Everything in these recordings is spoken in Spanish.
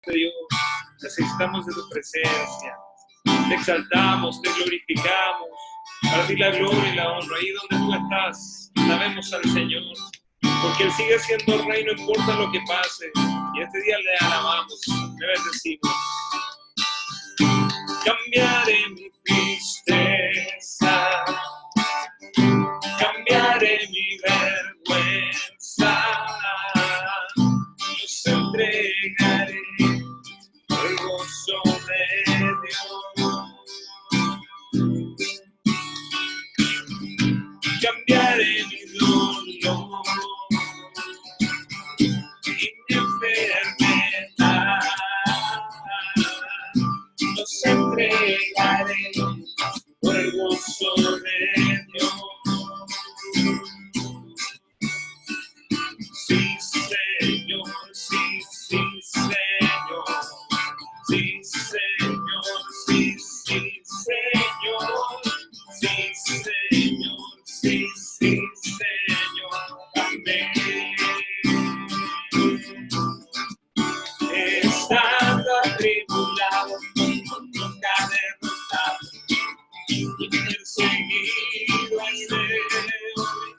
Dios. Necesitamos de tu presencia. Te exaltamos, te glorificamos. Para ti la gloria y la honra. Ahí donde tú estás, alabemos al Señor. Porque Él sigue siendo Rey, no importa lo que pase. Y este día le alabamos, le bendecimos. Cambiaré mi tristeza, cambiaré mi vergüenza, los entregaré el gozo de Dios. Cambiaré mi dolor y mi enfermedad, los entregaré por el gozo de Dios. Sí, Señor, sí, sí, Señor. Sí, Señor, sí, sí, Señor. Sí, Señor, sí, sí, Señor. Amén. Estando atribulado, nunca derrotado y perseguido hasta hoy.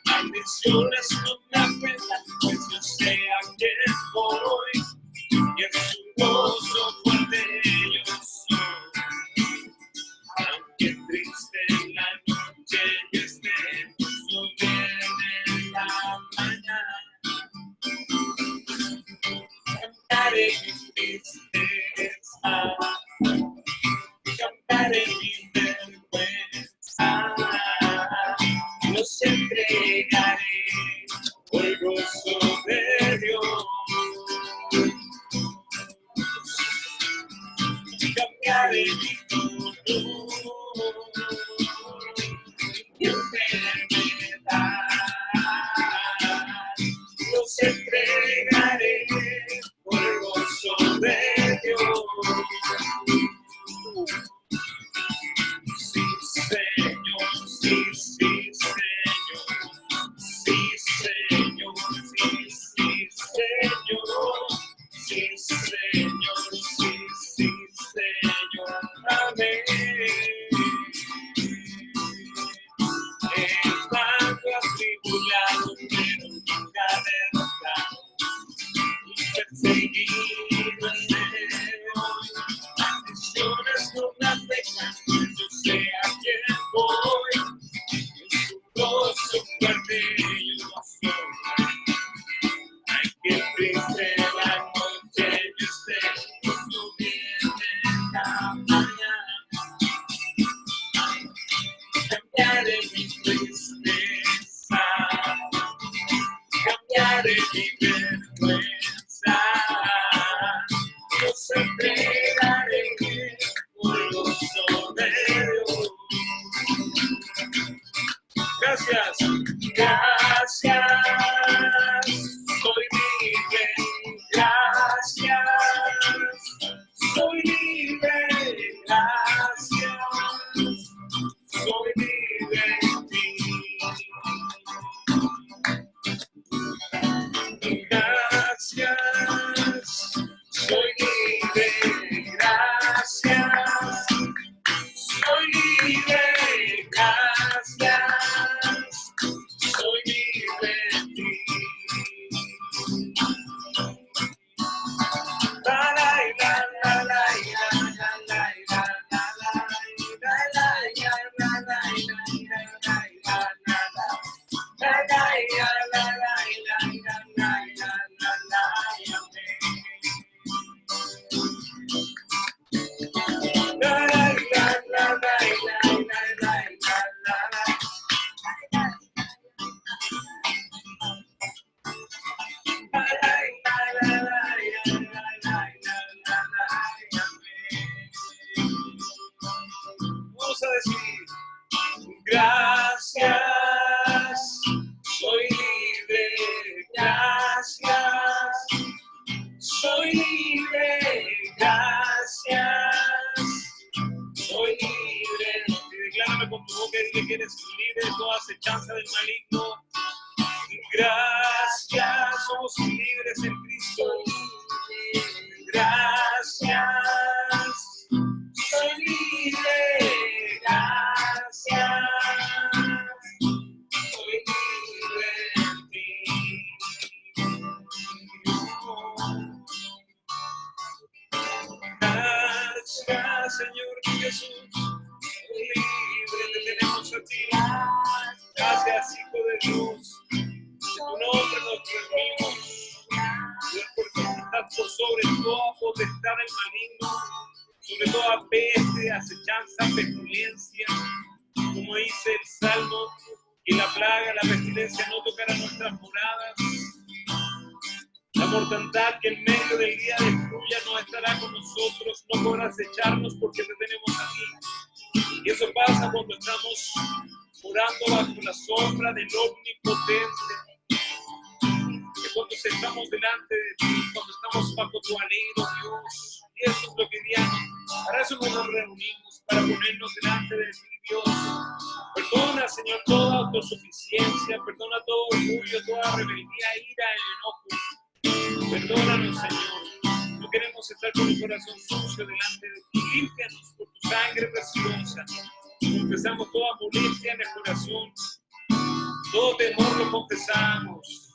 Maldiciones no me afectan, pues yo sé a quién voy. Y en su gozo fuerte yo soy. Aunque triste en la noche yo esté, gozo viene en la mañana. Cantaré mi tristeza, cantaré mi vergüenza, los entregaré por el gozo de Dios. Cambiaré mi dolor y enfermedad, los entregaré por el gozo de Dios. Sí, Señor, sí, sí, Señor. Sí, Señor, sí, sí, Señor. Sí, Señor, sí, sí, Señor. Amén. Estando atribulado, pero nunca derrotado y perseguido en hoy. Maldiciones no me afectan, pues yo sé a quién voy. En su gozo fuerte yo soy. Ay, qué triste la noche yo esté, gozo viene en la mañana. Cambiaré mi tristeza, cambiaré mi vergüenza, los entregaré por el gozo de Dios. Gracias, gracias, soy libre, gracias, soy libre, gracias, soy libre en ti. Gracias, soy libre, gracias, soy libre, gracias, soy libre en ti. La la la la la la la la la la Vamos a decir, gracias, soy libre, gracias, soy libre, gracias, soy libre. Declárame con tu boca y dile que eres libre de toda acechanza del maligno. Gracias, somos libres en Cristo. Gracias. Gracias, Señor Jesús. Libre te tenemos a ti. Gracias, Hijo de Dios. En tu nombre nos reunimos. Dios, porque estás por sobre toda potestad del maligno, sobre toda peste, acechanza, pestilencia. Como dice el Salmo, y la plaga, la pestilencia no tocará nuestras moradas. La mortandad que en medio del día destruya no estará con nosotros, no podrá acecharnos porque te tenemos a ti. Y eso pasa cuando estamos orando bajo la sombra del Omnipotente. Que cuando estamos delante de ti, cuando estamos bajo tu aliento, Dios. Y eso es lo que diamos. Para eso nos reunimos, para ponernos delante de ti, Dios. Perdona, Señor, toda autosuficiencia, perdona todo orgullo, toda rebeldía, ira, enojo. Perdónanos, Señor. No queremos estar con el corazón sucio delante de ti. Límpianos por tu sangre preciosa. Confesamos toda molestia en el corazón. Todo temor lo confesamos.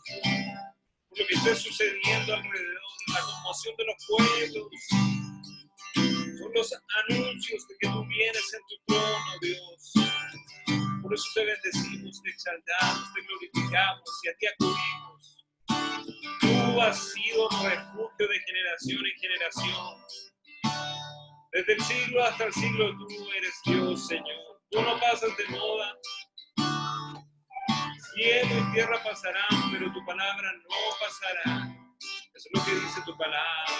Por lo que esté sucediendo alrededor, la conmoción de los pueblos. Son los anuncios de que tú vienes en tu trono, Dios. Por eso te bendecimos, te exaltamos, te glorificamos y a ti acudimos. Tú has sido refugio de generación en generación. Desde el siglo hasta el siglo tú eres Dios, Señor. Tú no pasas de moda. Cielo y tierra pasarán, pero tu palabra no pasará. Eso es lo que dice tu palabra.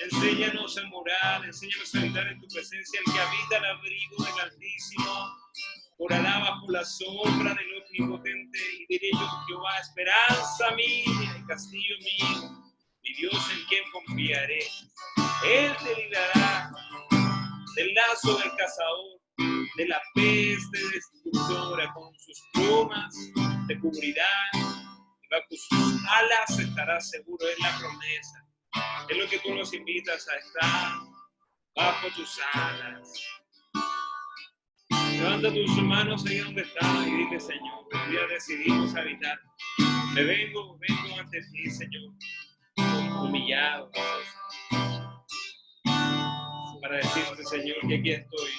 Enséñanos a morar, enséñanos a habitar en tu presencia. El que habita al abrigo del Altísimo morará bajo la sombra del Omnipotente. Y diré yo, Jehová, esperanza mía y castillo mío, mi Dios en quien confiaré. Él te librará del lazo del cazador, de la peste destructora. Con sus plumas te cubrirá y bajo sus alas estarás seguro. Es la promesa. Es lo que tú nos invitas a estar bajo tus alas. Levanta tus manos ahí donde estás y dile, Señor, hoy día decidimos habitar. Me vengo ante ti, Señor, humillado, para decirte, Señor, que aquí estoy.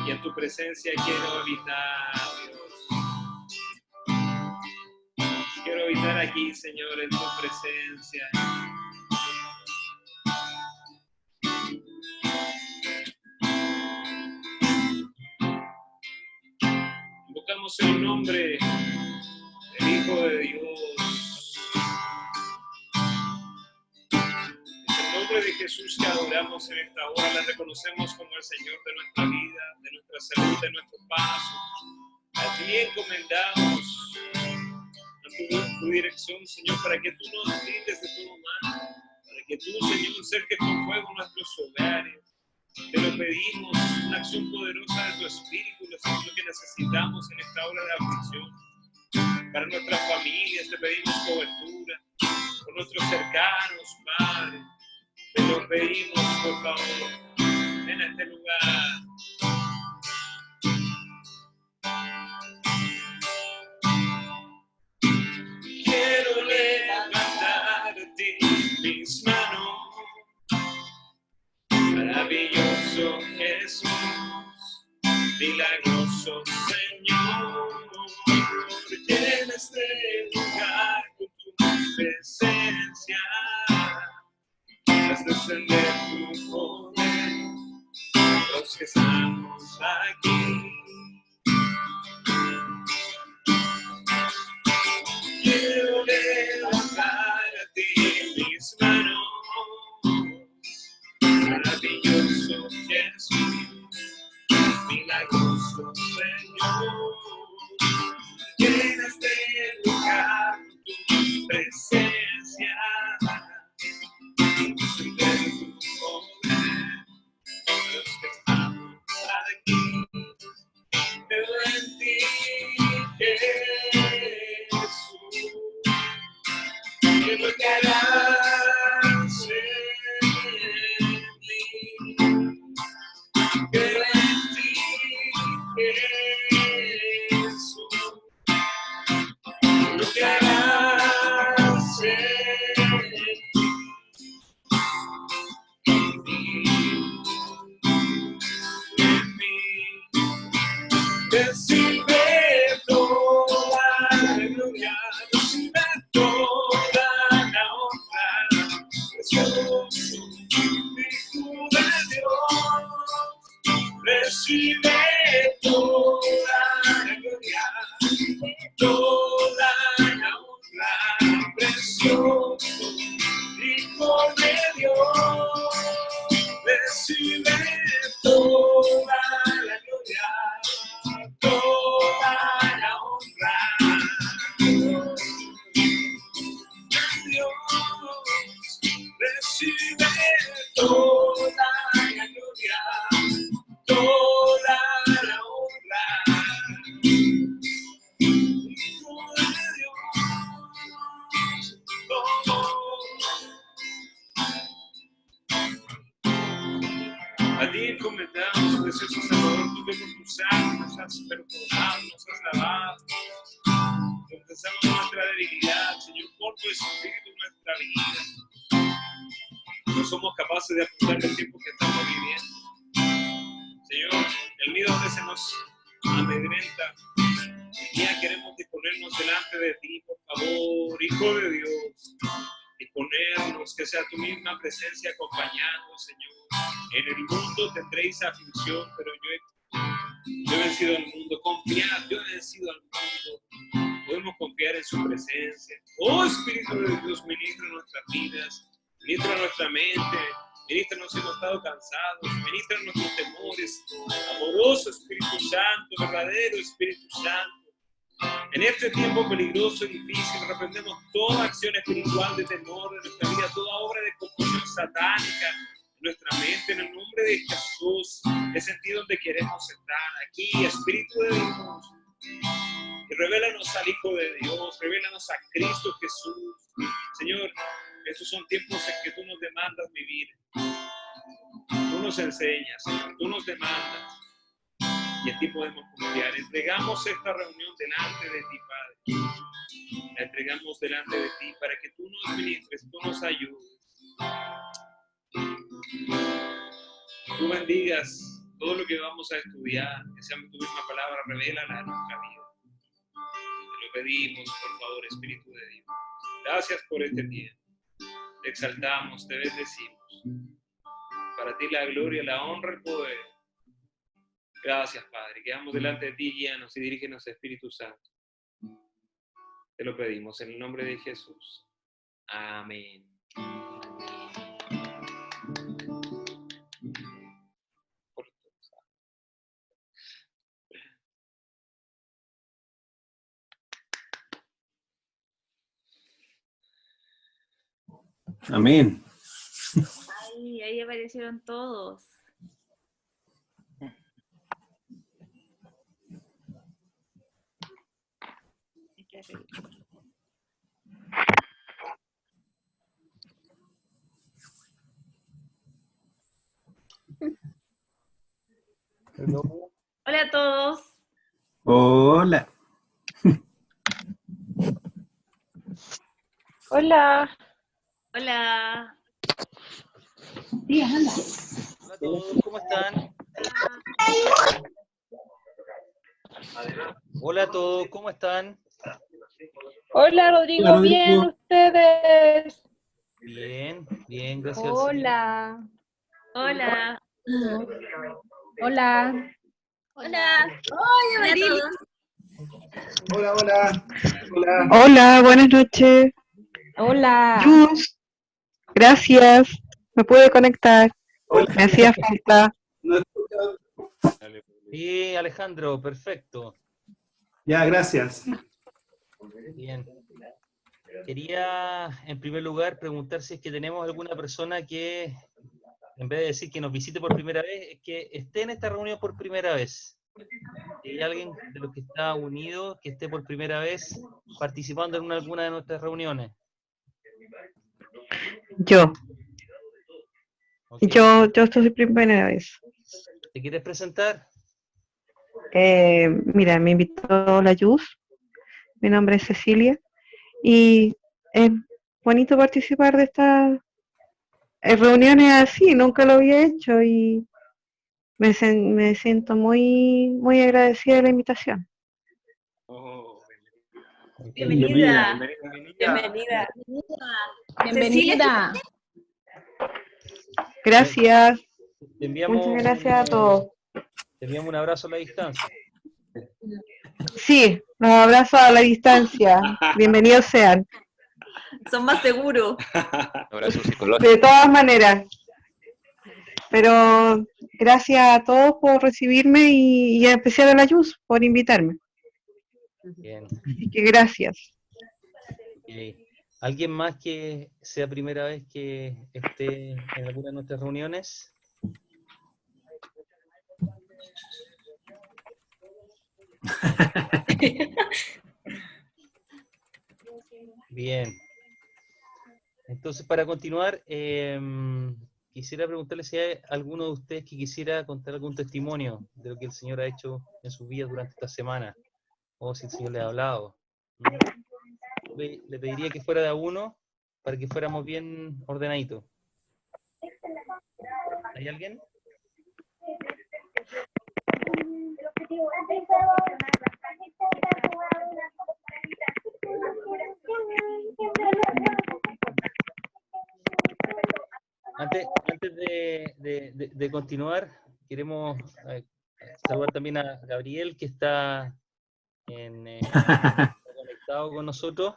Y en tu presencia quiero habitar, Dios. Quiero habitar aquí, Señor, en tu presencia. Invocamos el nombre del Hijo de Dios. En el nombre de Jesús que adoramos en esta hora, le reconocemos como el Señor de nuestra vida, de nuestra salud, de nuestros pasos. A ti encomendamos tu dirección, Señor, para que tú nos brindes de tu mano, para que tú, Señor, cerques con fuego nuestros hogares. Te lo pedimos, una acción poderosa de tu Espíritu, lo que necesitamos en esta hora de aflicción. Para nuestras familias te pedimos cobertura, por nuestros cercanos, Padre. Te lo pedimos, por favor, en este lugar. Quiero levantarte mis manos, maravilloso Jesús, milagroso Señor. Llena este lugar con tu presencia, haz descender tu poder, los que estamos aquí. Quiero levantar a ti mis manos, maravilloso Jesús, milagroso Señor. Llena este lugar con tu presencia, descender tu poder, los que estamos aquí. recibe toda la gloria, toda la honra. Hijo de Dios, a ti encomendamos, precioso Salvador, tú vemos tu sangre, nos has perdonado, nos has lavado. Confesamos nuestra debilidad, Señor, por tu Espíritu en nuestra vida. No somos capaces de afrontar el tiempo que estamos viviendo. Señor, el miedo a veces nos amedrenta. Y ya queremos disponernos delante de ti, por favor, Hijo de Dios. Disponernos, que sea tu misma presencia acompañando, Señor. En el mundo tendréis aflicción, pero yo he vencido al mundo. Confiad, yo he vencido al mundo. Podemos confiar en su presencia. Oh Espíritu de Dios, ministra nuestras vidas, ministra nuestra mente, ministra si hemos estado cansados, ministra nuestros temores. Amoroso Espíritu Santo, verdadero Espíritu Santo. En este tiempo peligroso y difícil, reprendemos toda acción espiritual de temor de nuestra vida, toda obra de confusión satánica en nuestra mente, en el nombre de Jesús. Es en ti donde queremos estar, aquí, Espíritu de Dios. Y revélanos al Hijo de Dios, revélanos a Cristo Jesús. Señor, estos son tiempos en que tú nos demandas vivir. Tú nos enseñas, Señor, tú nos demandas. Y en ti podemos confiar. Entregamos esta reunión delante de ti, Padre. La entregamos delante de ti para que tú nos ministres, tú nos ayudes. Tú bendigas todo lo que vamos a estudiar, que sea tu misma palabra, revélala en nuestra vida. Te lo pedimos, por favor, Espíritu de Dios. Gracias por este tiempo. Te exaltamos, te bendecimos. Para ti la gloria, la honra, el poder. Gracias, Padre. Quedamos delante de ti, guíanos y dirígenos, Espíritu Santo. Te lo pedimos en el nombre de Jesús. Amén. Amén. Ahí aparecieron todos. Hello. Hola a todos. Hola. Hola. Hola. Hola a todos, ¿cómo están? Hola a todos, ¿cómo están? Hola, Rodrigo. Hola, Rodrigo. Bien, ¿ustedes? Bien, bien, gracias. Hola. Hola. Hola. Hola. Hola, Marili. Hola, hola. Hola. Hola, buenas noches. Hola. Yus, gracias. Me pude conectar. Hola. Me hacía falta. ¿No escuchan? Sí, Alejandro, perfecto. Ya, gracias. Bien. Quería, en primer lugar, preguntar si es que tenemos alguna persona que, en vez de decir que nos visite por primera vez, es que esté en esta reunión por primera vez. Si hay alguien de los que está unido que esté por primera vez participando en alguna de nuestras reuniones. Yo ¿Ok? estoy primera vez. ¿Te quieres presentar? Mira, me invitó la Yus. Mi nombre es Cecilia. Y es bonito participar de estas reuniones así. Nunca lo había hecho y me siento muy, muy agradecida de la invitación. Oh, Bienvenida. Bienvenida. Bienvenida. Gracias. Te enviamos Muchas gracias a todos. Te enviamos un abrazo a la distancia. Sí, los abrazo a la distancia. Bienvenidos sean. Son más seguros. Abrazo psicológico. De todas maneras. Pero gracias a todos por recibirme y en especial a la Yus por invitarme. Bien. Así que gracias. Ok. ¿Alguien más que sea primera vez que esté en alguna de nuestras reuniones? Bien. Entonces, para continuar, quisiera preguntarle si hay alguno de ustedes que quisiera contar algún testimonio de lo que el Señor ha hecho en sus vidas durante esta semana, o si el Señor le ha hablado. Le pediría que fuera de a uno para que fuéramos bien ordenaditos. ¿Hay alguien? Antes de continuar, queremos saludar también a Gabriel, que está conectado con nosotros.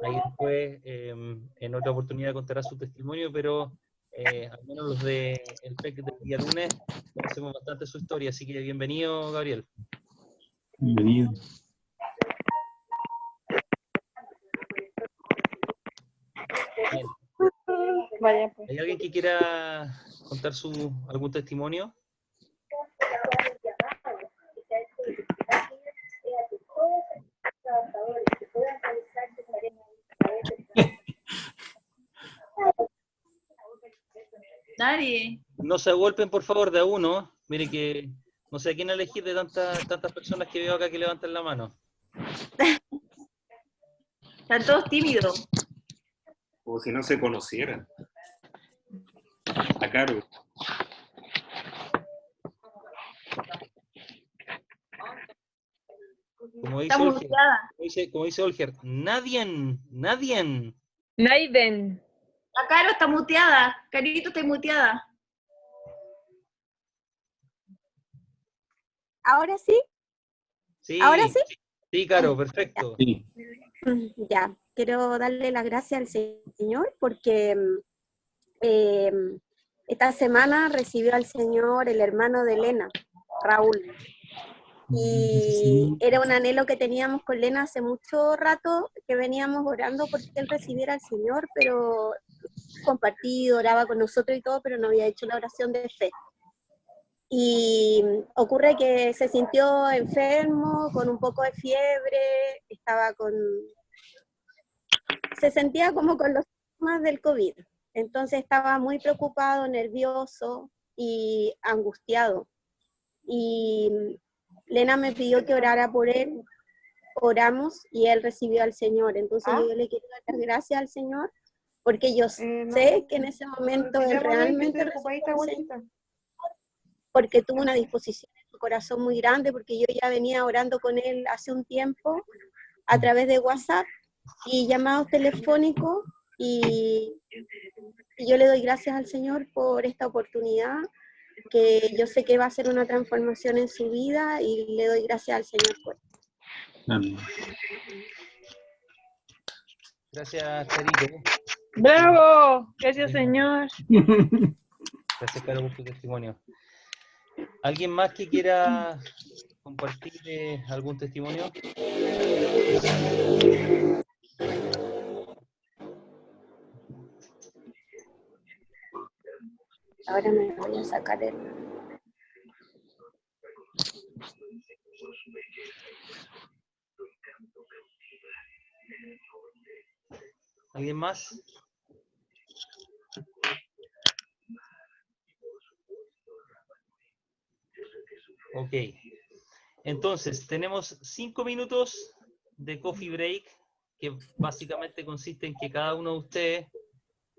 Ahí después, en otra oportunidad, contará su testimonio, pero al menos los del PEC del día lunes conocemos bastante su historia, así que bienvenido, Gabriel. Bienvenido. Bien. Vaya, pues. ¿Hay alguien que quiera contar algún testimonio? Nadie. No se agolpen, por favor, de a uno. Mire que no sé a quién elegir de tantas personas que veo acá que levantan la mano. Están todos tímidos. Como si no se conocieran. A Caro. Como Está dice Olger, muteada. como dice Olger, nadie. Naiden. La Caro está muteada. Carito está muteada. ¿Ahora sí? Sí, ¿Ahora sí? Sí, Caro, perfecto. Sí. Ya, quiero darle las gracias al Señor porque esta semana recibió al Señor el hermano de Elena, Raúl. Y era un anhelo que teníamos con Elena hace mucho rato, que veníamos orando porque él recibiera al Señor, pero compartido, oraba con nosotros y todo, pero no había hecho la oración de fe. Y ocurre que se sintió enfermo, con un poco de fiebre, se sentía como con los síntomas del COVID. Entonces estaba muy preocupado, nervioso y angustiado. Y Lena me pidió que orara por él, oramos y él recibió al Señor. Entonces yo le quiero dar las gracias al Señor, porque yo sé que en ese momento él realmente recibió al Señor, porque tuvo una disposición en su corazón muy grande, porque yo ya venía orando con él hace un tiempo a través de WhatsApp y llamados telefónicos, y yo le doy gracias al Señor por esta oportunidad, que yo sé que va a ser una transformación en su vida, y le doy gracias al Señor por eso. Amén. Gracias, Carito. ¡Bravo! Gracias, Señor. Gracias, Caro, por tu testimonio. ¿Alguien más que quiera compartir algún testimonio? Ahora me voy a sacar el... ¿Alguien más? Ok. Entonces, tenemos 5 minutos de coffee break, que básicamente consiste en que cada uno de ustedes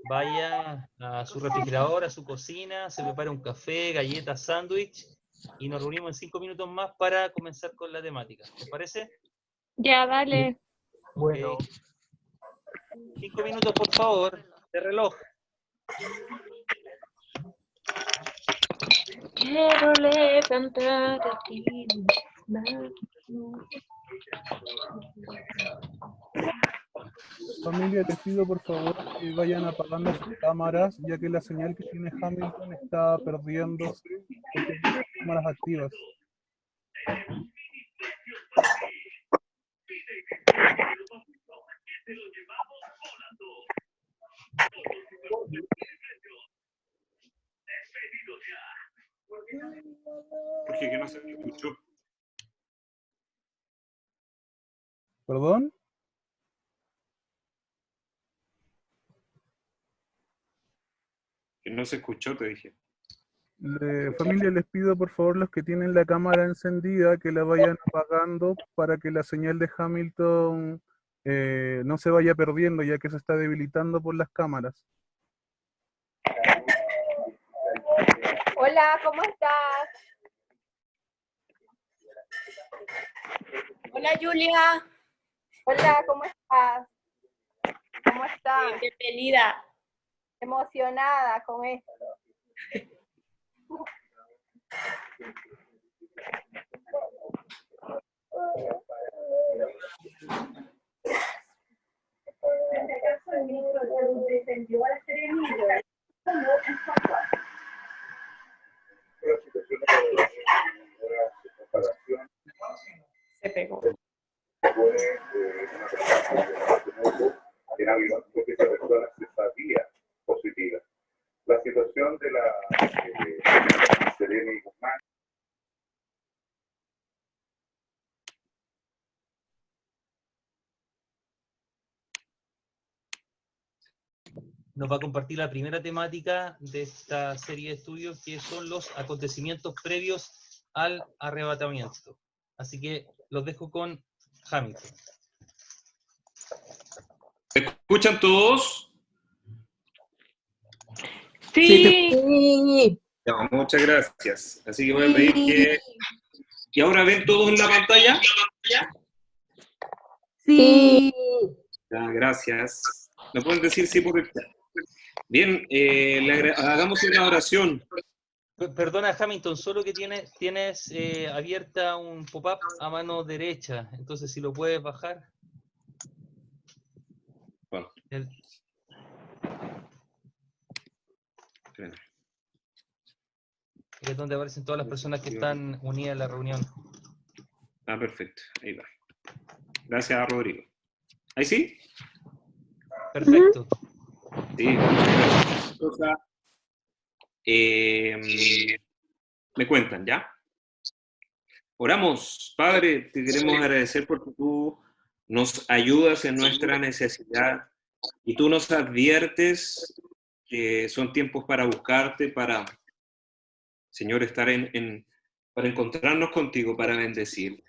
vaya a su refrigerador, a su cocina, se prepare un café, galletas, sándwich, y nos reunimos en 5 minutos más para comenzar con la temática. ¿Les parece? Ya, dale. Bueno. 5 minutos, por favor, de reloj. Quiero levantar a ti. Familia, te pido por favor que vayan apagando sus cámaras, ya que la señal que tiene Hamilton está perdiéndose porque tiene las cámaras activas. Jorge, que no se escuchó. ¿Perdón? Que no se escuchó, te dije. Familia, les pido por favor los que tienen la cámara encendida que la vayan apagando para que la señal de Hamilton no se vaya perdiendo, ya que se está debilitando por las cámaras. Hola, ¿cómo estás? Hola Julia, Hola, ¿cómo estás? ¿Cómo estás? bienvenida. Emocionada con esto. Se pegó. La situación de la Serena y Guzmán. Nos va a compartir la primera temática de esta serie de estudios, que son los acontecimientos previos al arrebatamiento. Así que los dejo con Hamilton. ¿Me escuchan todos? Sí. Ya, muchas gracias. Así que voy a pedir que... ¿Y ahora ven todos en la pantalla? Sí. Ya, gracias. ¿Me pueden decir sí por el chat? Bien, hagamos una oración. Perdona, Hamilton, solo que tienes abierta un pop-up a mano derecha, entonces si lo puedes bajar. Bueno. Es donde aparecen todas las personas que están unidas en la reunión. Ah, perfecto. Ahí va. Gracias, Rodrigo. ¿Ahí sí? Perfecto. Sí, muchas gracias. Me cuentan, ¿ya? Oramos, Padre, te queremos agradecer porque tú nos ayudas en nuestra necesidad y tú nos adviertes que son tiempos para buscarte, para, Señor, estar para encontrarnos contigo, para bendecirte.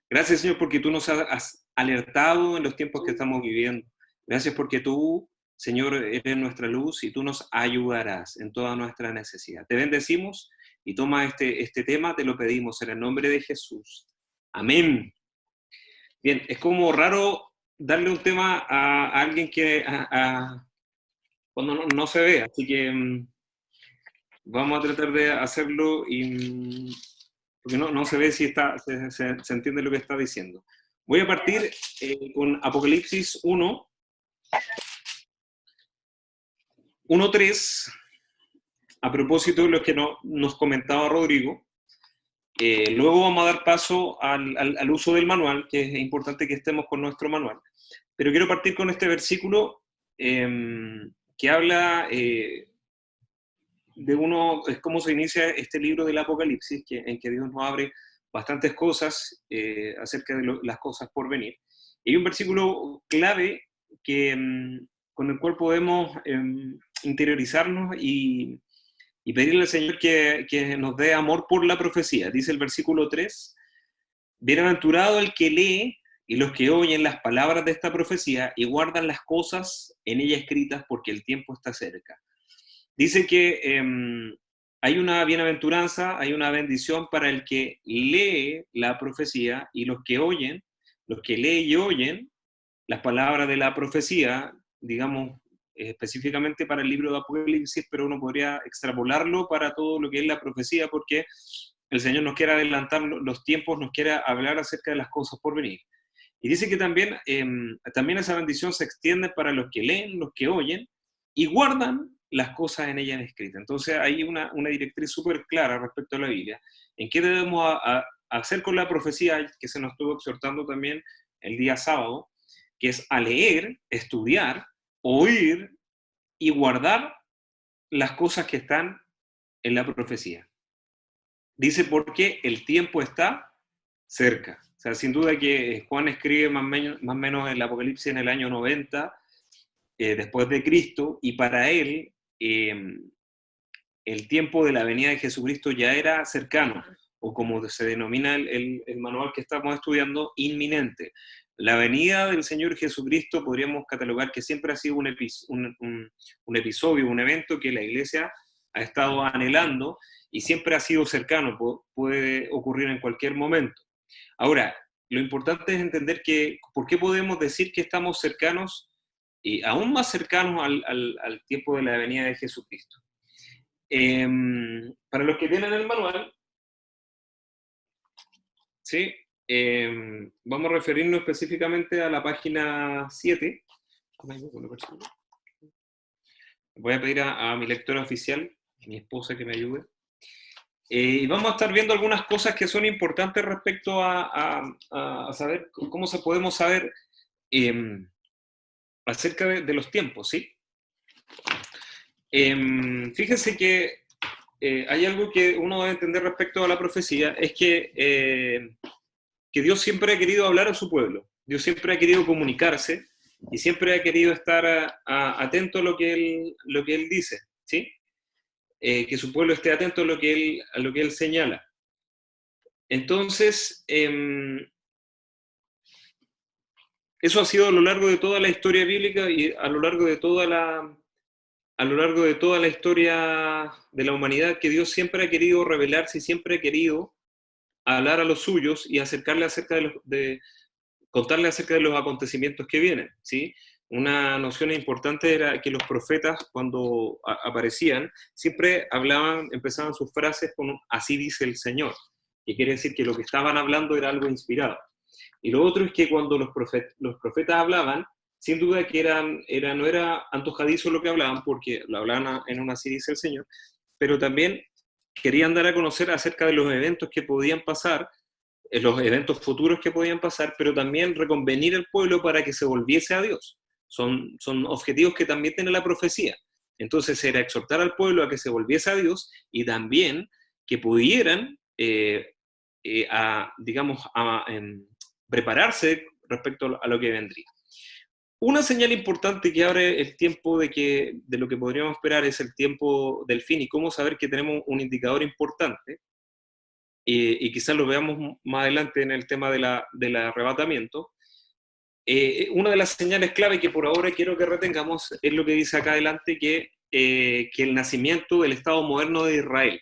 Gracias, Señor, porque tú nos has alertado en los tiempos que estamos viviendo. Gracias porque tú, Señor, eres nuestra luz y tú nos ayudarás en toda nuestra necesidad. Te bendecimos y toma este tema, te lo pedimos en el nombre de Jesús. Amén. Bien, es como raro darle un tema a alguien que cuando no se ve, así que vamos a tratar de hacerlo y porque no se ve si se entiende lo que está diciendo. Voy a partir con Apocalipsis 1:3, a propósito de lo que nos comentaba Rodrigo. Luego vamos a dar paso al uso del manual, que es importante que estemos con nuestro manual. Pero quiero partir con este versículo que habla es cómo se inicia este libro del Apocalipsis, en que Dios nos abre bastantes cosas acerca de las cosas por venir. Y hay un versículo clave con el cual podemos interiorizarnos y pedirle al Señor que nos dé amor por la profecía. Dice el versículo 3, bienaventurado el que lee y los que oyen las palabras de esta profecía y guardan las cosas en ella escritas porque el tiempo está cerca. Dice que hay una bienaventuranza, hay una bendición para el que lee la profecía y los que leen y oyen las palabras de la profecía, digamos, específicamente para el libro de Apocalipsis, pero uno podría extrapolarlo para todo lo que es la profecía, porque el Señor nos quiere adelantar los tiempos, nos quiere hablar acerca de las cosas por venir. Y dice que también esa bendición se extiende para los que leen, los que oyen, y guardan las cosas en ella escritas. Entonces hay una directriz súper clara respecto a la Biblia, en qué debemos hacer con la profecía, que se nos estuvo exhortando también el día sábado, que es a leer, estudiar, oír y guardar las cosas que están en la profecía. Dice porque el tiempo está cerca. O sea, sin duda que Juan escribe más o menos el Apocalipsis en el año 90, después de Cristo, y para él el tiempo de la venida de Jesucristo ya era cercano, o como se denomina el manual que estamos estudiando, inminente. La venida del Señor Jesucristo podríamos catalogar que siempre ha sido un episodio, un evento que la Iglesia ha estado anhelando y siempre ha sido cercano, puede ocurrir en cualquier momento. Ahora, lo importante es entender que, ¿por qué podemos decir que estamos cercanos y aún más cercanos al tiempo de la venida de Jesucristo? Para los que tienen el manual, ¿sí? Vamos a referirnos específicamente a la página 7. Voy a pedir a mi lectora oficial, mi esposa, que me ayude. Y vamos a estar viendo algunas cosas que son importantes respecto a saber cómo podemos saber acerca de los tiempos, ¿sí? Fíjense que hay algo que uno debe entender respecto a la profecía, es que Dios siempre ha querido hablar a su pueblo, Dios siempre ha querido comunicarse y siempre ha querido estar atento a lo que Él dice, ¿sí? Que su pueblo esté atento a lo que Él señala. Entonces, eso ha sido a lo largo de toda la historia bíblica y a lo largo de toda la historia de la humanidad, que Dios siempre ha querido revelarse y siempre ha querido hablar a los suyos y acercarle contarle acerca de los acontecimientos que vienen, ¿sí? Una noción importante era que los profetas, cuando aparecían, siempre empezaban sus frases con un "así dice el Señor", que quiere decir que lo que estaban hablando era algo inspirado. Y lo otro es que cuando los profetas hablaban, sin duda que no era antojadizo lo que hablaban, porque lo hablaban en un "así dice el Señor", pero también querían dar a conocer acerca de los eventos que podían pasar, los eventos futuros que podían pasar, pero también reconvenir al pueblo para que se volviese a Dios. Son objetivos que también tiene la profecía. Entonces era exhortar al pueblo a que se volviese a Dios y también que pudieran, prepararse respecto a lo que vendría. Una señal importante que abre el tiempo de lo que podríamos esperar es el tiempo del fin y cómo saber que tenemos un indicador importante, y quizás lo veamos más adelante en el tema del arrebatamiento. Una de las señales clave que por ahora quiero que retengamos es lo que dice acá adelante, que el nacimiento del Estado moderno de Israel,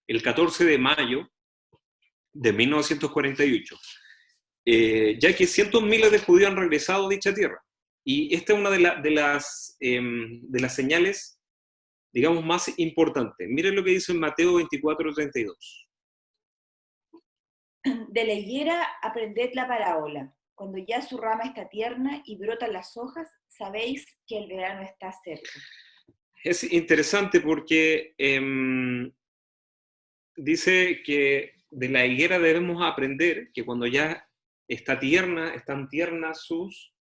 el 14 de mayo de 1948, ya que cientos miles de judíos han regresado a dicha tierra. Y esta es una de las señales, digamos, más importantes. Miren lo que dice en Mateo 24:32. De la higuera aprended la parábola. Cuando ya su rama está tierna y brotan las hojas, sabéis que el verano está cerca. Es interesante porque dice que de la higuera debemos aprender que cuando ya están tiernas sus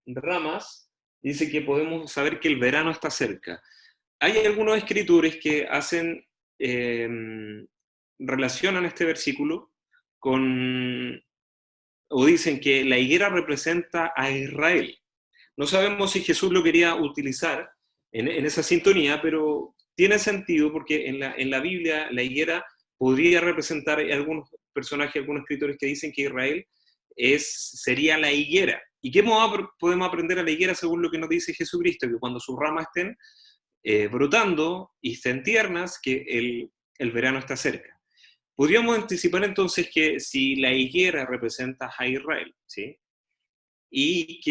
ramas, dice que podemos saber que el verano está cerca. Hay algunos escritores que relacionan este versículo o dicen que la higuera representa a Israel. No sabemos si Jesús lo quería utilizar en esa sintonía, pero tiene sentido porque en la Biblia la higuera podría representar algunos personajes, algunos escritores que dicen que Israel sería la higuera. ¿Y qué podemos aprender a la higuera según lo que nos dice Jesucristo? Que cuando sus ramas estén brotando y estén tiernas, que el verano está cerca. Podríamos anticipar entonces que si la higuera representa a Israel, ¿sí? y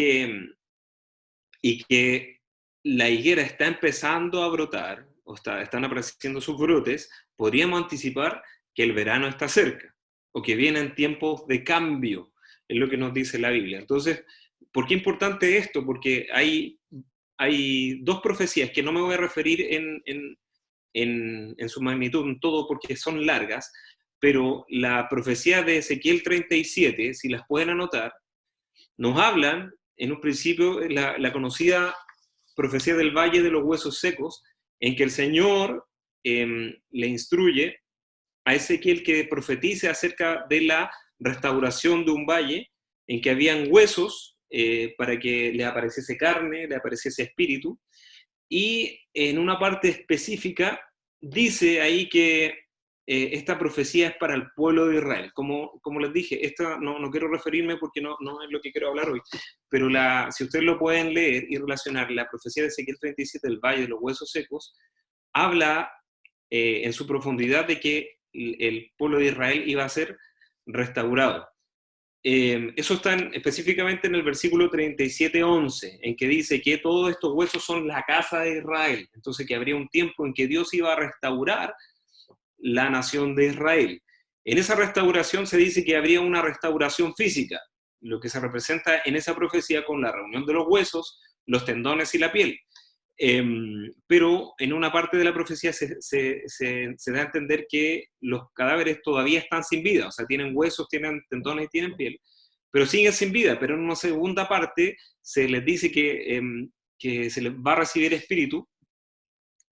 que la higuera está empezando a brotar, o están apareciendo sus brotes, podríamos anticipar que el verano está cerca, o que vienen tiempos de cambio, es lo que nos dice la Biblia. Entonces, ¿por qué es importante esto? Porque hay dos profecías que no me voy a referir en su magnitud, en todo, porque son largas, pero la profecía de Ezequiel 37, si las pueden anotar, nos hablan, en un principio, la conocida profecía del Valle de los Huesos Secos, en que el Señor le instruye a Ezequiel que profetice acerca de la restauración de un valle en que habían huesos para que le apareciese carne, le apareciese espíritu, y en una parte específica dice ahí que esta profecía es para el pueblo de Israel. Como les dije, esta no quiero referirme porque no es lo que quiero hablar hoy, pero si ustedes lo pueden leer y relacionar, la profecía de Ezequiel 37, el Valle de los Huesos Secos, habla en su profundidad de que el pueblo de Israel iba a ser restaurado. Eso está específicamente en el versículo 37:11, en que dice que todos estos huesos son la casa de Israel. Entonces que habría un tiempo en que Dios iba a restaurar la nación de Israel. En esa restauración se dice que habría una restauración física, lo que se representa en esa profecía con la reunión de los huesos, los tendones y la piel. Pero en una parte de la profecía se da a entender que los cadáveres todavía están sin vida, o sea, tienen huesos, tienen tendones y tienen piel, pero siguen sin vida. Pero en una segunda parte se les dice que se les va a recibir espíritu,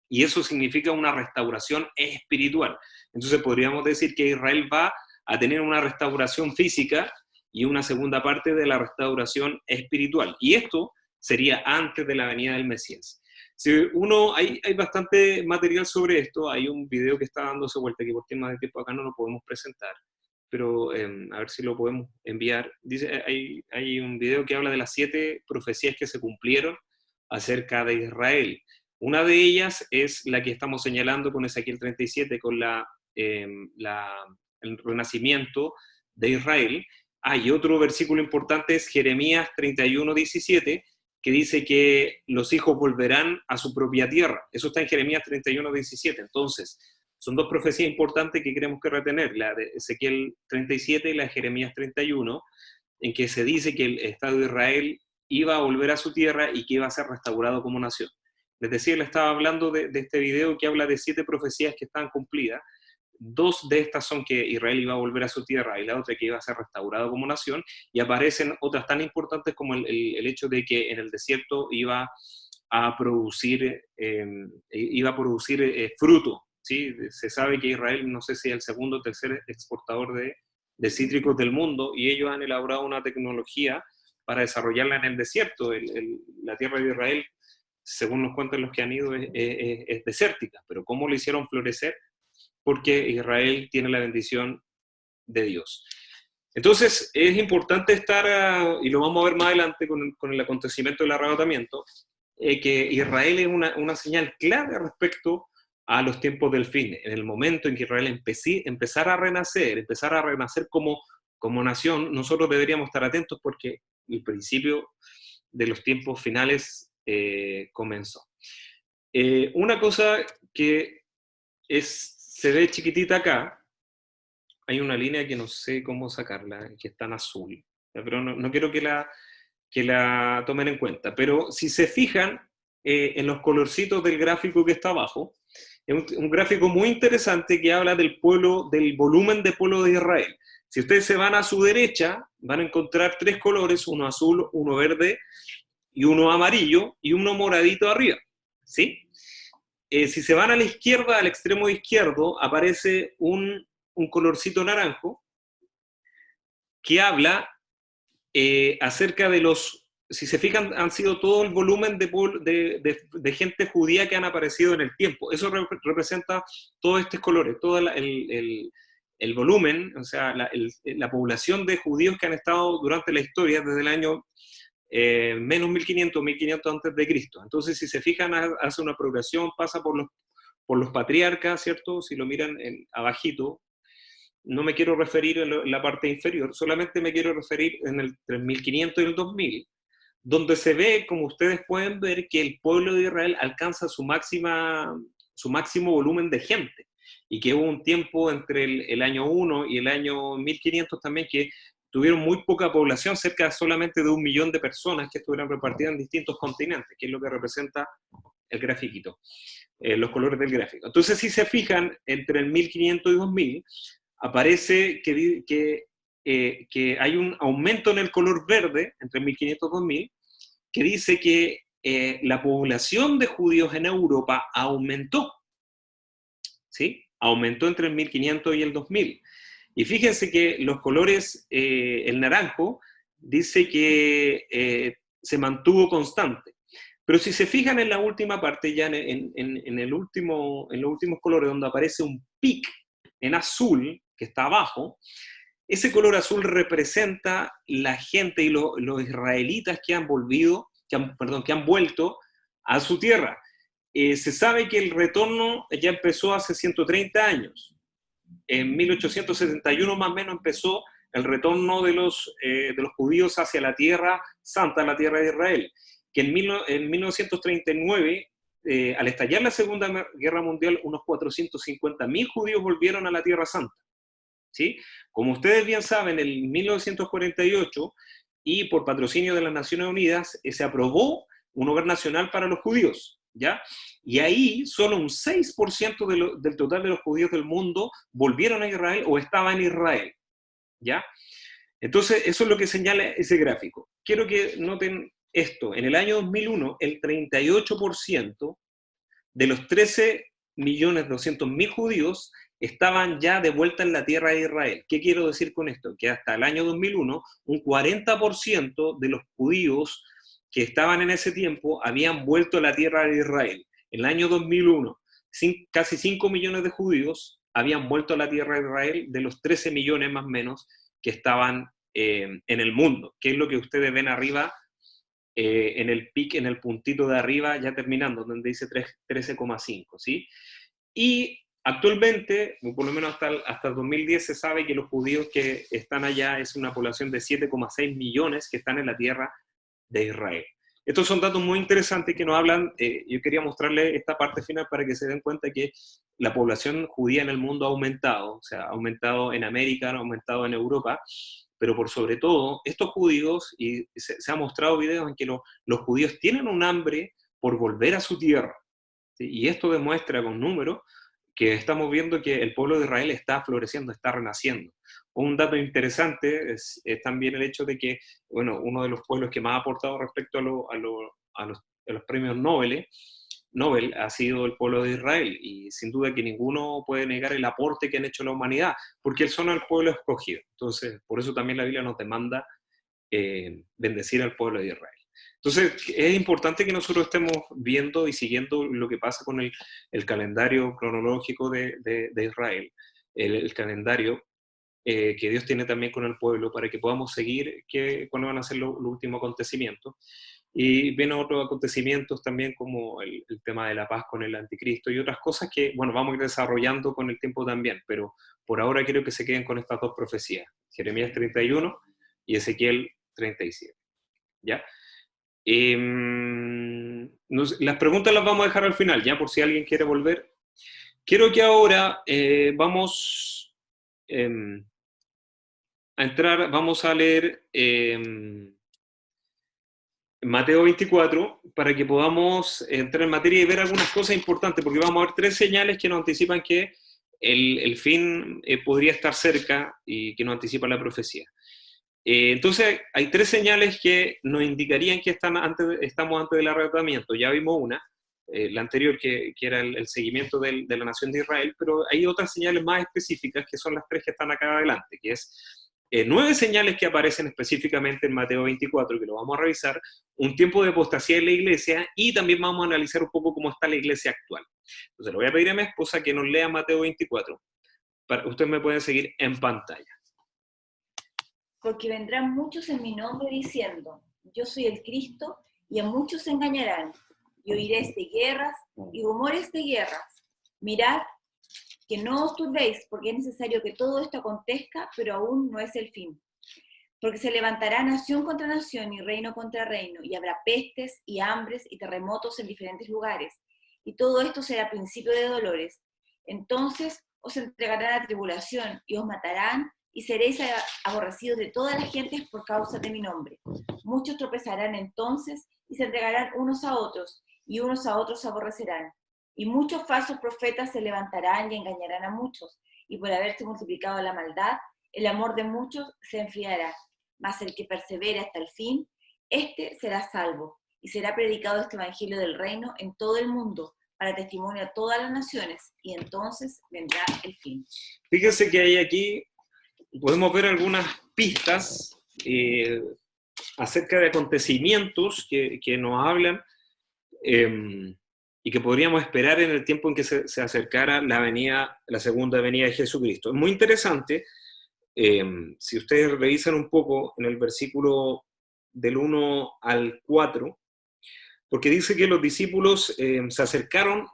y eso significa una restauración espiritual. Entonces podríamos decir que Israel va a tener una restauración física y una segunda parte de la restauración espiritual. Y esto sería antes de la venida del Mesías. Si hay bastante material sobre esto. Hay un video que está dándose vuelta, que por temas de tiempo acá no lo podemos presentar, pero a ver si lo podemos enviar. Dice, hay un video que habla de las 7 profecías que se cumplieron acerca de Israel. Una de ellas es la que estamos señalando con Ezequiel 37, con el renacimiento de Israel. Hay otro versículo importante, es Jeremías 31:17, que dice que los hijos volverán a su propia tierra. Eso está en Jeremías 31:17. Entonces, son dos profecías importantes que queremos que retener, la de Ezequiel 37 y la de Jeremías 31, en que se dice que el Estado de Israel iba a volver a su tierra y que iba a ser restaurado como nación. Les decía, le estaba hablando de este video que habla de 7 profecías que están cumplidas. 2 de estas son que Israel iba a volver a su tierra y la otra que iba a ser restaurado como nación, y aparecen otras tan importantes como el hecho de que en el desierto iba a producir fruto, ¿sí? Se sabe que Israel, no sé si es el segundo o tercer exportador de cítricos del mundo, y ellos han elaborado una tecnología para desarrollarla en el desierto. La tierra de Israel, según nos cuentan los que han ido, es desértica, pero ¿cómo lo hicieron florecer? Porque Israel tiene la bendición de Dios. Entonces, es importante estar, y lo vamos a ver más adelante con el acontecimiento del arrebatamiento, que Israel es una señal clave respecto a los tiempos del fin. En el momento en que Israel empezara a renacer como nación, nosotros deberíamos estar atentos porque el principio de los tiempos finales comenzó. Una cosa que se ve chiquitita acá, hay una línea que no sé cómo sacarla, que está en azul, pero no quiero que la tomen en cuenta. Pero si se fijan en los colorcitos del gráfico que está abajo, es un gráfico muy interesante que habla del volumen de pueblo de Israel. Si ustedes se van a su derecha, van a encontrar 3 colores, uno azul, uno verde y uno amarillo y uno moradito arriba, ¿sí? Si se van a la izquierda, al extremo izquierdo, aparece un colorcito naranjo que habla acerca de si se fijan, han sido todo el volumen de gente judía que han aparecido en el tiempo. Eso representa todos estos colores, todo el volumen, o sea, la población de judíos que han estado durante la historia desde el año menos 1500 antes de Cristo. Entonces, si se fijan, hace una progresión, pasa por los patriarcas, ¿cierto? Si lo miran abajito, no me quiero referir en la parte inferior, solamente me quiero referir entre el 1500 y el 2000, donde se ve, como ustedes pueden ver, que el pueblo de Israel alcanza su máximo volumen de gente, y que hubo un tiempo entre el año 1 y el año 1500 también que tuvieron muy poca población, cerca solamente de 1 millón de personas que estuvieran repartidas en distintos continentes, que es lo que representa el grafiquito, los colores del gráfico. Entonces, si se fijan, entre el 1500 y 2000, aparece que hay un aumento en el color verde, entre 1500 y 2000, que dice que la población de judíos en Europa aumentó, ¿sí? Aumentó entre el 1500 y el 2000. Y fíjense que los colores, el naranjo, dice que se mantuvo constante. Pero si se fijan en la última parte, ya en los últimos colores, donde aparece un pic en azul, que está abajo, ese color azul representa la gente y los israelitas que han vuelto a su tierra. Se sabe que el retorno ya empezó hace 130 años. En 1871 más o menos empezó el retorno de los judíos hacia la tierra santa, la tierra de Israel, que en 1939, al estallar la Segunda Guerra Mundial, unos 450.000 judíos volvieron a la tierra santa, ¿sí? Como ustedes bien saben, en 1948, y por patrocinio de las Naciones Unidas, se aprobó un hogar nacional para los judíos, ¿ya? Y ahí solo un 6% del total de los judíos del mundo volvieron a Israel o estaban en Israel, ¿ya? Entonces, eso es lo que señala ese gráfico. Quiero que noten esto. En el año 2001, el 38% de los 13.200.000 judíos estaban ya de vuelta en la tierra de Israel. ¿Qué quiero decir con esto? Que hasta el año 2001, un 40% de los judíos que estaban en ese tiempo habían vuelto a la tierra de Israel. En el año 2001, casi 5 millones de judíos habían vuelto a la tierra de Israel, de los 13 millones más o menos que estaban en el mundo, que es lo que ustedes ven arriba, en el pic, en el puntito de arriba, ya terminando, donde dice 13,5, ¿sí? Y actualmente, por lo menos hasta el 2010, se sabe que los judíos que están allá es una población de 7,6 millones que están en la tierra de Israel. Estos son datos muy interesantes que nos hablan. Yo quería mostrarles esta parte final para que se den cuenta que la población judía en el mundo ha aumentado, o sea, ha aumentado en América, ha aumentado en Europa, pero por sobre todo, estos judíos, y se ha mostrado videos en que los judíos tienen un hambre por volver a su tierra, ¿sí? Y esto demuestra con números que estamos viendo que el pueblo de Israel está floreciendo, está renaciendo. Un dato interesante es también el hecho de que, bueno, uno de los pueblos que más ha aportado respecto a los premios Nobel ha sido el pueblo de Israel, y sin duda que ninguno puede negar el aporte que han hecho la humanidad, porque son el pueblo escogido. Entonces, por eso también la Biblia nos demanda bendecir al pueblo de Israel. Entonces, es importante que nosotros estemos viendo y siguiendo lo que pasa con el calendario cronológico de Israel, el calendario que Dios tiene también con el pueblo, para que podamos seguir cuándo van a ser los últimos acontecimientos. Y vienen otros acontecimientos también, como el tema de la paz con el anticristo y otras cosas que, bueno, vamos a ir desarrollando con el tiempo también, pero por ahora quiero que se queden con estas dos profecías, Jeremías 31 y Ezequiel 37, ¿ya? Las preguntas las vamos a dejar al final, ya, por si alguien quiere volver. Quiero que ahora vamos a entrar, vamos a leer Mateo 24, para que podamos entrar en materia y ver algunas cosas importantes, porque vamos a ver 3 señales que nos anticipan que el fin podría estar cerca y que nos anticipa la profecía. Entonces, hay 3 señales que nos indicarían que estamos antes del arrebatamiento. Ya vimos una, la anterior, que era el seguimiento de la nación de Israel, pero hay otras señales más específicas, que son las 3 que están acá adelante, que es 9 señales que aparecen específicamente en Mateo 24, que lo vamos a revisar, un tiempo de apostasía en la iglesia, y también vamos a analizar un poco cómo está la iglesia actual. Entonces, le voy a pedir a mi esposa que nos lea Mateo 24. Ustedes me pueden seguir en pantalla. Porque vendrán muchos en mi nombre diciendo, yo soy el Cristo, y a muchos se engañarán, y oiréis de guerras y rumores de guerras. Mirad que no os turbéis, porque es necesario que todo esto acontezca, pero aún no es el fin. Porque se levantará nación contra nación y reino contra reino, y habrá pestes y hambres y terremotos en diferentes lugares, y todo esto será principio de dolores. Entonces os entregarán a tribulación, y os matarán, y seréis aborrecidos de todas las gentes por causa de mi nombre. Muchos tropezarán entonces, y se entregarán unos a otros, y unos a otros se aborrecerán. Y muchos falsos profetas se levantarán y engañarán a muchos, y por haberse multiplicado la maldad, el amor de muchos se enfriará. Mas el que persevere hasta el fin, éste será salvo. y será predicado este evangelio del reino en todo el mundo, para testimonio a todas las naciones, y entonces vendrá el fin. Fíjense que hay aquí, podemos ver algunas pistas acerca de acontecimientos que nos hablan y que podríamos esperar en el tiempo en que se acercara la segunda venida de Jesucristo. Es muy interesante, si ustedes revisan un poco en el versículo del 1 al 4, porque dice que los discípulos se acercaron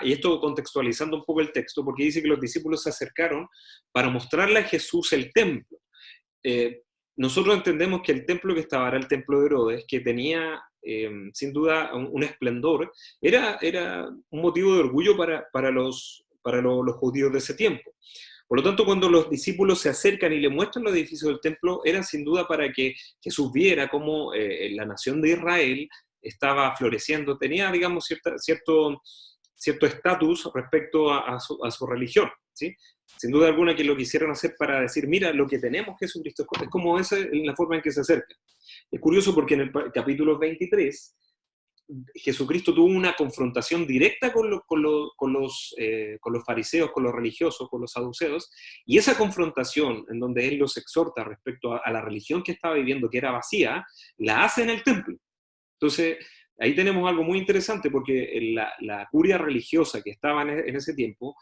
y esto contextualizando un poco el texto, porque dice que los discípulos se acercaron para mostrarle a Jesús el templo. Nosotros entendemos que el templo que estaba era el templo de Herodes, que tenía sin duda un esplendor, era un motivo de orgullo para los judíos de ese tiempo. Por lo tanto, cuando los discípulos se acercan y le muestran los edificios del templo, era sin duda para que Jesús viera cómo la nación de Israel estaba floreciendo, tenía, digamos, cierto estatus respecto a su religión, ¿sí? Sin duda alguna que lo quisieron hacer para decir, mira, lo que tenemos Jesucristo, es como esa es la forma en que se acerca. Es curioso porque en el capítulo 23, Jesucristo tuvo una confrontación directa con los fariseos, con los religiosos, con los saduceos, y esa confrontación en donde Él los exhorta respecto a la religión que estaba viviendo, que era vacía, la hace en el templo. Entonces, ahí tenemos algo muy interesante, porque la curia religiosa que estaba en ese tiempo,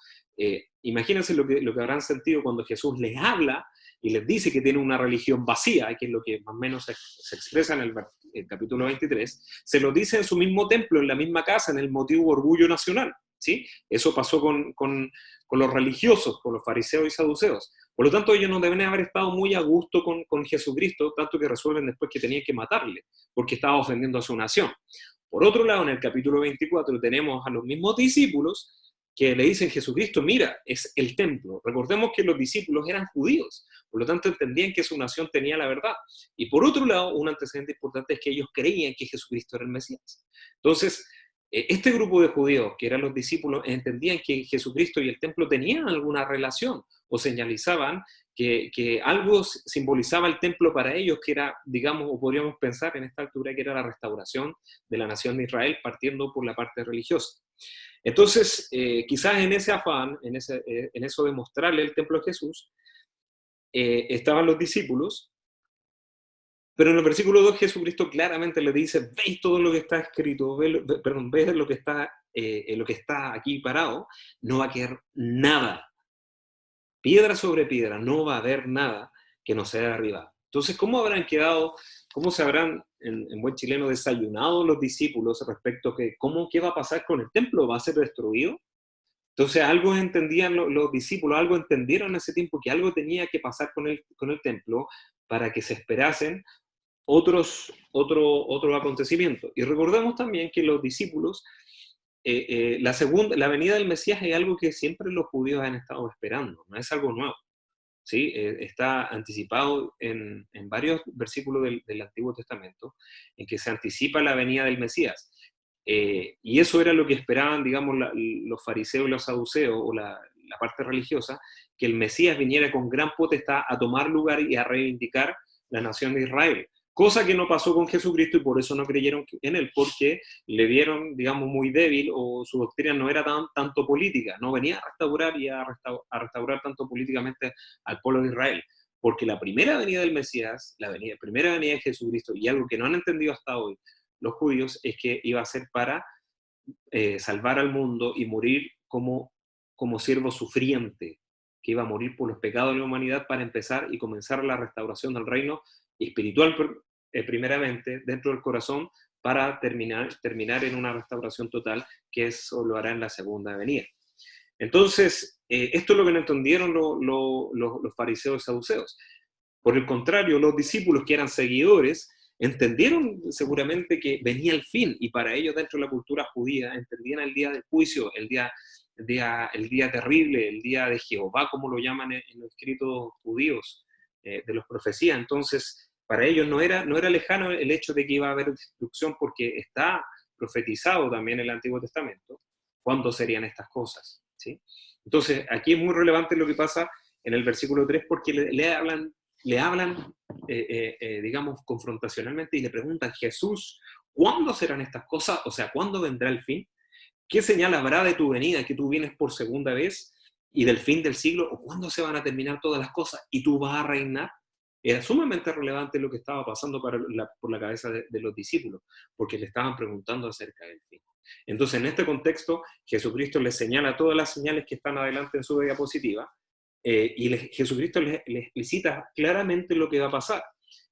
imagínense lo que habrán sentido cuando Jesús les habla y les dice que tiene una religión vacía, que es lo que más o menos se expresa en el capítulo 23, se lo dice en su mismo templo, en la misma casa, en el motivo orgullo nacional, ¿sí? Eso pasó con los religiosos, con los fariseos y saduceos. Por lo tanto, ellos no deben haber estado muy a gusto con Jesucristo, tanto que resuelven después que tenían que matarle, porque estaba ofendiendo a su nación. Por otro lado, en el capítulo 24 tenemos a los mismos discípulos que le dicen, Jesucristo, mira, es el templo. Recordemos que los discípulos eran judíos, por lo tanto entendían que su nación tenía la verdad. Y por otro lado, un antecedente importante es que ellos creían que Jesucristo era el Mesías. Entonces, este grupo de judíos, que eran los discípulos, entendían que Jesucristo y el templo tenían alguna relación, o señalizaban que algo simbolizaba el templo para ellos, que era, digamos, o podríamos pensar en esta altura, que era la restauración de la nación de Israel, partiendo por la parte religiosa. Entonces, quizás en ese afán, en eso de mostrarle el templo a Jesús, estaban los discípulos, pero en el versículo 2 Jesucristo claramente le dice, veis todo lo que está escrito, veis lo que está aquí parado, no va a quedar nada. Piedra sobre piedra, no va a haber nada que no sea derribado. Entonces, ¿cómo se habrán, en buen chileno, desayunado los discípulos respecto a qué va a pasar con el templo? ¿Va a ser destruido? Entonces, algo entendían los discípulos, algo entendieron en ese tiempo, que algo tenía que pasar con el templo para que se esperasen otro acontecimiento. Y recordemos también que los discípulos, la venida del Mesías es algo que siempre los judíos han estado esperando, no es algo nuevo, ¿sí? Está anticipado en varios versículos del Antiguo Testamento, en que se anticipa la venida del Mesías. Y eso era lo que esperaban, digamos, los fariseos y los saduceos, o la parte religiosa, que el Mesías viniera con gran potestad a tomar lugar y a reivindicar la nación de Israel. Cosa que no pasó con Jesucristo, y por eso no creyeron en él, porque le vieron, digamos, muy débil, o su doctrina no era tanto política, no venía a restaurar y a restaurar tanto políticamente al pueblo de Israel. Porque la primera venida del Mesías, primera venida de Jesucristo, y algo que no han entendido hasta hoy los judíos, es que iba a ser para salvar al mundo y morir como siervo sufriente, que iba a morir por los pecados de la humanidad para empezar y comenzar la restauración del reino espiritual primeramente dentro del corazón, para terminar en una restauración total, que eso lo hará en la segunda venida. Entonces, esto es lo que no entendieron los fariseos y saduceos. Por el contrario, los discípulos, que eran seguidores, entendieron seguramente que venía el fin, y para ellos, dentro de la cultura judía, entendían el día del juicio, el día terrible, el día de Jehová, como lo llaman en los escritos judíos de los profecías. Entonces, para ellos no era lejano el hecho de que iba a haber destrucción, porque está profetizado también en el Antiguo Testamento cuándo serían estas cosas, ¿sí? Entonces, aquí es muy relevante lo que pasa en el versículo 3, porque le hablan digamos, confrontacionalmente, y le preguntan, Jesús, ¿Cuándo serán estas cosas? O sea, ¿cuándo vendrá el fin? ¿Qué señal habrá de tu venida, que tú vienes por segunda vez, y del fin del siglo? ¿O cuándo se van a terminar todas las cosas y tú vas a reinar? Era sumamente relevante lo que estaba pasando por la cabeza de los discípulos, porque le estaban preguntando acerca del fin. Entonces, en este contexto, Jesucristo les señala todas las señales que están adelante en su diapositiva, y Jesucristo les explicita claramente lo que va a pasar.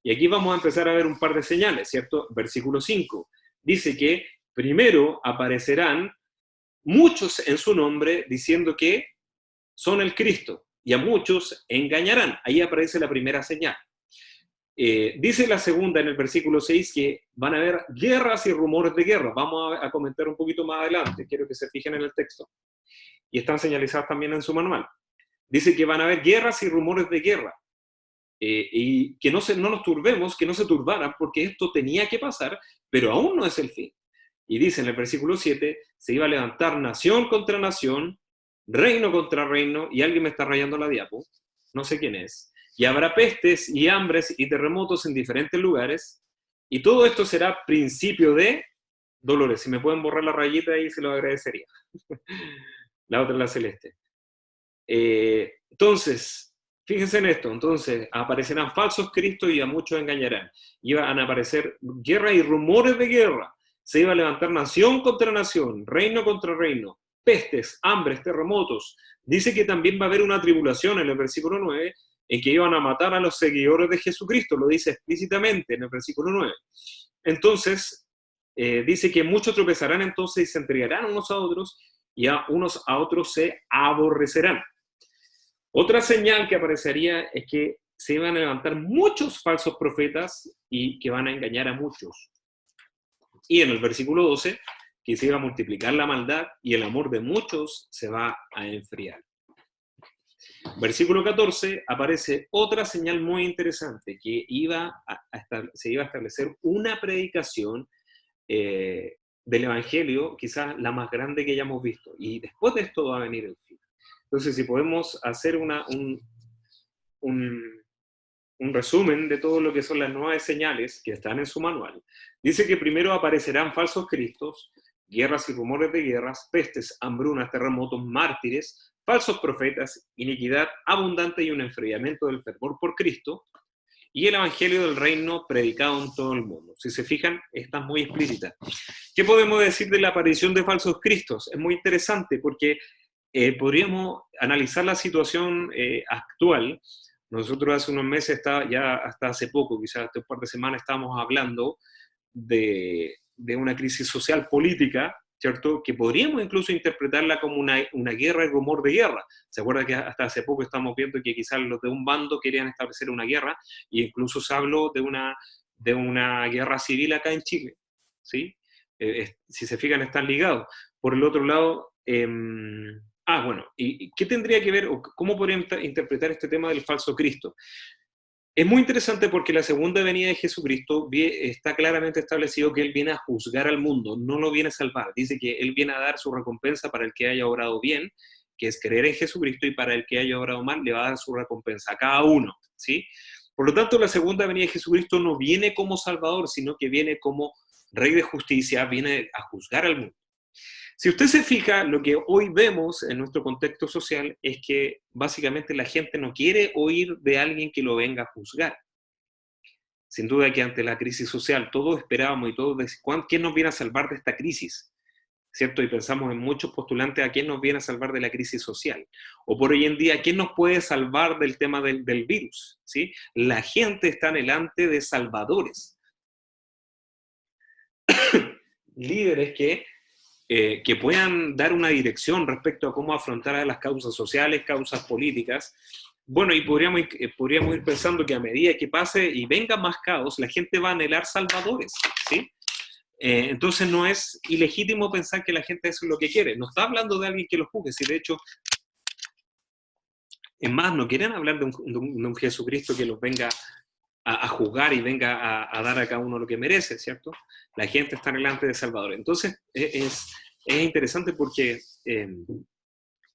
Y aquí vamos a empezar a ver un par de señales, ¿cierto? Versículo 5 dice que primero aparecerán muchos en su nombre diciendo que son el Cristo, y a muchos engañarán. Ahí aparece la primera señal. Dice la segunda en el versículo 6 que van a haber guerras y rumores de guerra. Vamos a comentar un poquito más adelante, quiero que se fijen en el texto. Y están señalizadas también en su manual. Dice que van a haber guerras y rumores de guerra. Y que no nos turbemos, que no se turbaran, porque esto tenía que pasar, pero aún no es el fin. Y dice en el versículo 7, se iba a levantar nación contra nación, reino contra reino, y alguien me está rayando la diapo, no sé quién es, y habrá pestes y hambres y terremotos en diferentes lugares, y todo esto será principio de dolores. Si me pueden borrar la rayita ahí, se lo agradecería. La otra es la celeste. Entonces, fíjense en esto, entonces aparecerán falsos cristos y a muchos engañarán. Iban a aparecer guerra y rumores de guerra. Se iba a levantar nación contra nación, reino contra reino, pestes, hambres, terremotos. Dice que también va a haber una tribulación en el versículo 9, en que iban a matar a los seguidores de Jesucristo, lo dice explícitamente en el versículo 9. Entonces, dice que muchos tropezarán entonces y se entregarán unos a otros, y a unos a otros se aborrecerán. Otra señal que aparecería es que se iban a levantar muchos falsos profetas y que van a engañar a muchos. Y en el versículo 12, que se iba a multiplicar la maldad y el amor de muchos se va a enfriar. Versículo 14, aparece otra señal muy interesante, que se iba a establecer una predicación del Evangelio, quizás la más grande que hayamos visto. Y después de esto va a venir el fin. Entonces, si podemos hacer un resumen de todo lo que son las 9 señales que están en su manual, dice que primero aparecerán falsos cristos, guerras y rumores de guerras, pestes, hambrunas, terremotos, mártires, falsos profetas, iniquidad abundante y un enfriamiento del fervor por Cristo, y el evangelio del reino predicado en todo el mundo. Si se fijan, está muy explícita. ¿Qué podemos decir de la aparición de falsos cristos? Es muy interesante porque podríamos analizar la situación actual. Nosotros hace unos meses, ya hasta hace poco, quizás hace un par de semanas, estábamos hablando de una crisis social política, ¿cierto? Que podríamos incluso interpretarla como una guerra y rumor de guerra. ¿Se acuerda que hasta hace poco estamos viendo que quizás los de un bando querían establecer una guerra, e incluso se habló de una guerra civil acá en Chile? ¿Sí? Si se fijan, están ligados. Por el otro lado, bueno, ¿y qué tendría que ver, o cómo podría interpretar este tema del falso Cristo? Es muy interesante porque la segunda venida de Jesucristo está claramente establecido que Él viene a juzgar al mundo, no lo viene a salvar. Dice que Él viene a dar su recompensa para el que haya obrado bien, que es creer en Jesucristo, y para el que haya obrado mal, le va a dar su recompensa a cada uno, ¿sí? Por lo tanto, la segunda venida de Jesucristo no viene como Salvador, sino que viene como Rey de Justicia, viene a juzgar al mundo. Si usted se fija, lo que hoy vemos en nuestro contexto social es que básicamente la gente no quiere oír de alguien que lo venga a juzgar. Sin duda que ante la crisis social todos esperábamos y todos decíamos, ¿quién nos viene a salvar de esta crisis? ¿Cierto? Y pensamos en muchos postulantes a quién nos viene a salvar de la crisis social. O por hoy en día, ¿quién nos puede salvar del tema del virus? ¿Sí? La gente está anhelante de salvadores. Líderes que puedan dar una dirección respecto a cómo afrontar a las causas sociales, causas políticas. Bueno, y podríamos ir pensando que a medida que pase y venga más caos, la gente va a anhelar salvadores, ¿sí? Entonces no es ilegítimo pensar que la gente eso es lo que quiere. No está hablando de alguien que lo juzgue, si de hecho, es más, no quieren hablar de un Jesucristo que los venga a juzgar y venga a dar a cada uno lo que merece, ¿cierto? La gente está delante de Salvador. Entonces, es interesante porque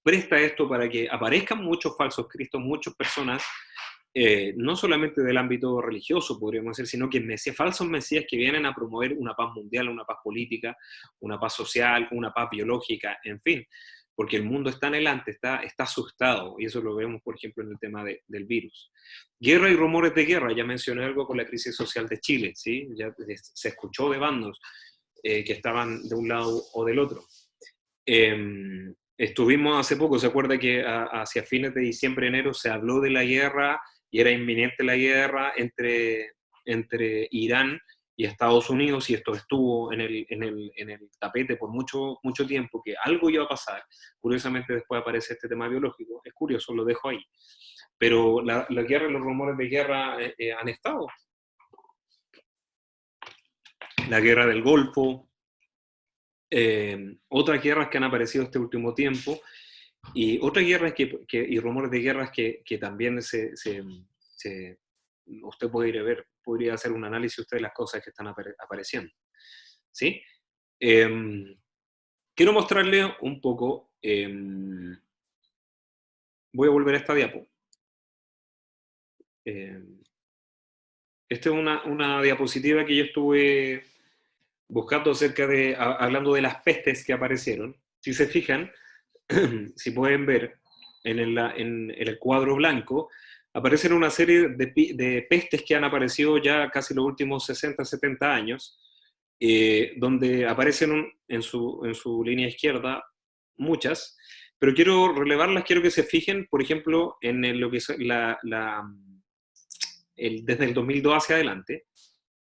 presta esto para que aparezcan muchos falsos cristos, muchas personas no solamente del ámbito religioso, podríamos decir, sino que falsos mesías que vienen a promover una paz mundial, una paz política, una paz social, una paz biológica, en fin, porque el mundo está anhelante, está asustado, y eso lo vemos, por ejemplo, en el tema del virus. Guerra y rumores de guerra, ya mencioné algo con la crisis social de Chile, ¿sí? Ya se escuchó de bandos que estaban de un lado o del otro. Estuvimos hace poco, ¿se acuerda que hacia fines de diciembre, enero, se habló de la guerra y era inminente la guerra entre Irán y Estados Unidos, y esto estuvo en el tapete por mucho tiempo, que algo iba a pasar? Curiosamente después aparece este tema biológico, es curioso, lo dejo ahí. Pero la guerra y los rumores de guerra han estado. La guerra del Golfo, otras guerras que han aparecido este último tiempo, y otras guerras y rumores de guerras que también usted podría hacer un análisis usted de las cosas que están apareciendo. ¿Sí? Quiero mostrarle un poco, voy a volver a esta diapo. Esta es una diapositiva que yo estuve buscando hablando de las pestes que aparecieron. Si se fijan, si pueden ver en el cuadro blanco, aparecen una serie de pestes que han aparecido ya casi los últimos 60, 70 años, donde aparecen en su línea izquierda muchas, pero quiero relevarlas, quiero que se fijen, por ejemplo, en lo que es desde el 2002 hacia adelante,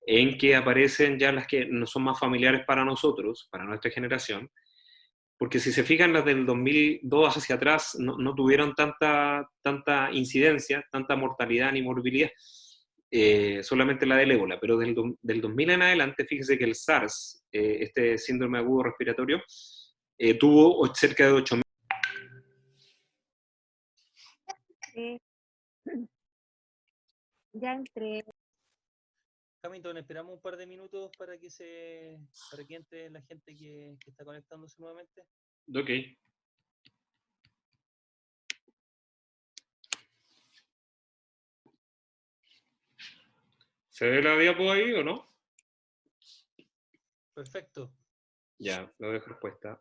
en que aparecen ya las que no son más familiares para nosotros, para nuestra generación, porque si se fijan, las del 2002 hacia atrás no tuvieron tanta incidencia, tanta mortalidad ni morbilidad, solamente la del ébola, pero del 2000 en adelante, fíjese que el SARS, este síndrome agudo respiratorio, tuvo cerca de 8.000. Sí. Ya entré. Hamilton, esperamos un par de minutos para que entre la gente que está conectándose nuevamente. Ok. ¿Se ve la diapo ahí o no? Perfecto. Ya, lo dejo respuesta.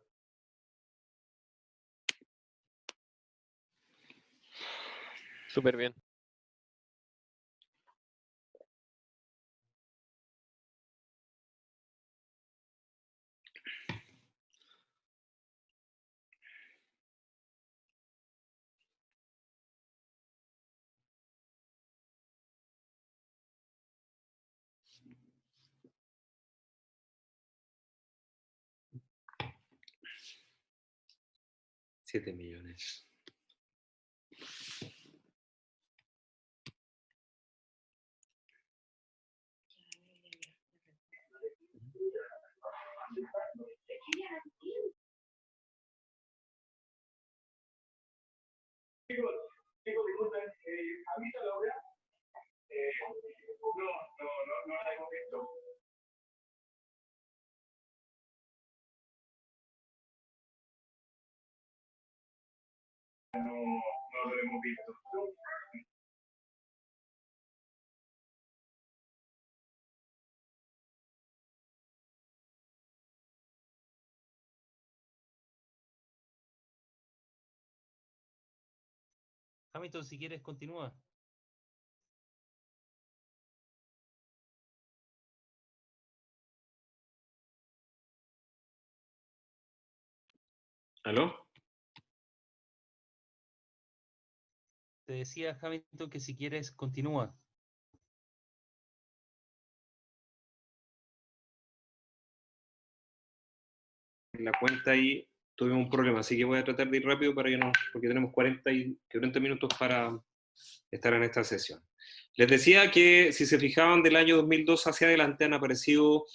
Súper bien. $7 millones. Disculpen, ¿ha visto la obra? No la hemos visto. No lo hemos visto. Hamilton, si quieres, continúa. ¿Aló? Te decía, Hamilton, que si quieres, continúa. En la cuenta ahí tuvimos un problema, así que voy a tratar de ir rápido porque tenemos 40 minutos para estar en esta sesión. Les decía que si se fijaban del año 2002 hacia adelante han aparecido,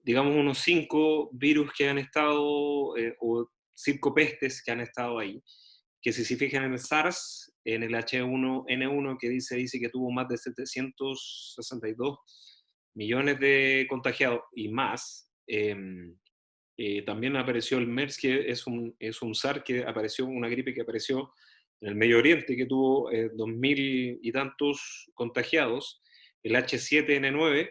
digamos, unos 5 virus que han estado, o 5 pestes que han estado ahí, que si se fijan en el SARS, en el H1N1, que dice que tuvo más de 762 millones de contagiados y más. También apareció el MERS, que es un SARS que apareció, una gripe que apareció en el Medio Oriente, que tuvo 2.000 y tantos contagiados, el H7N9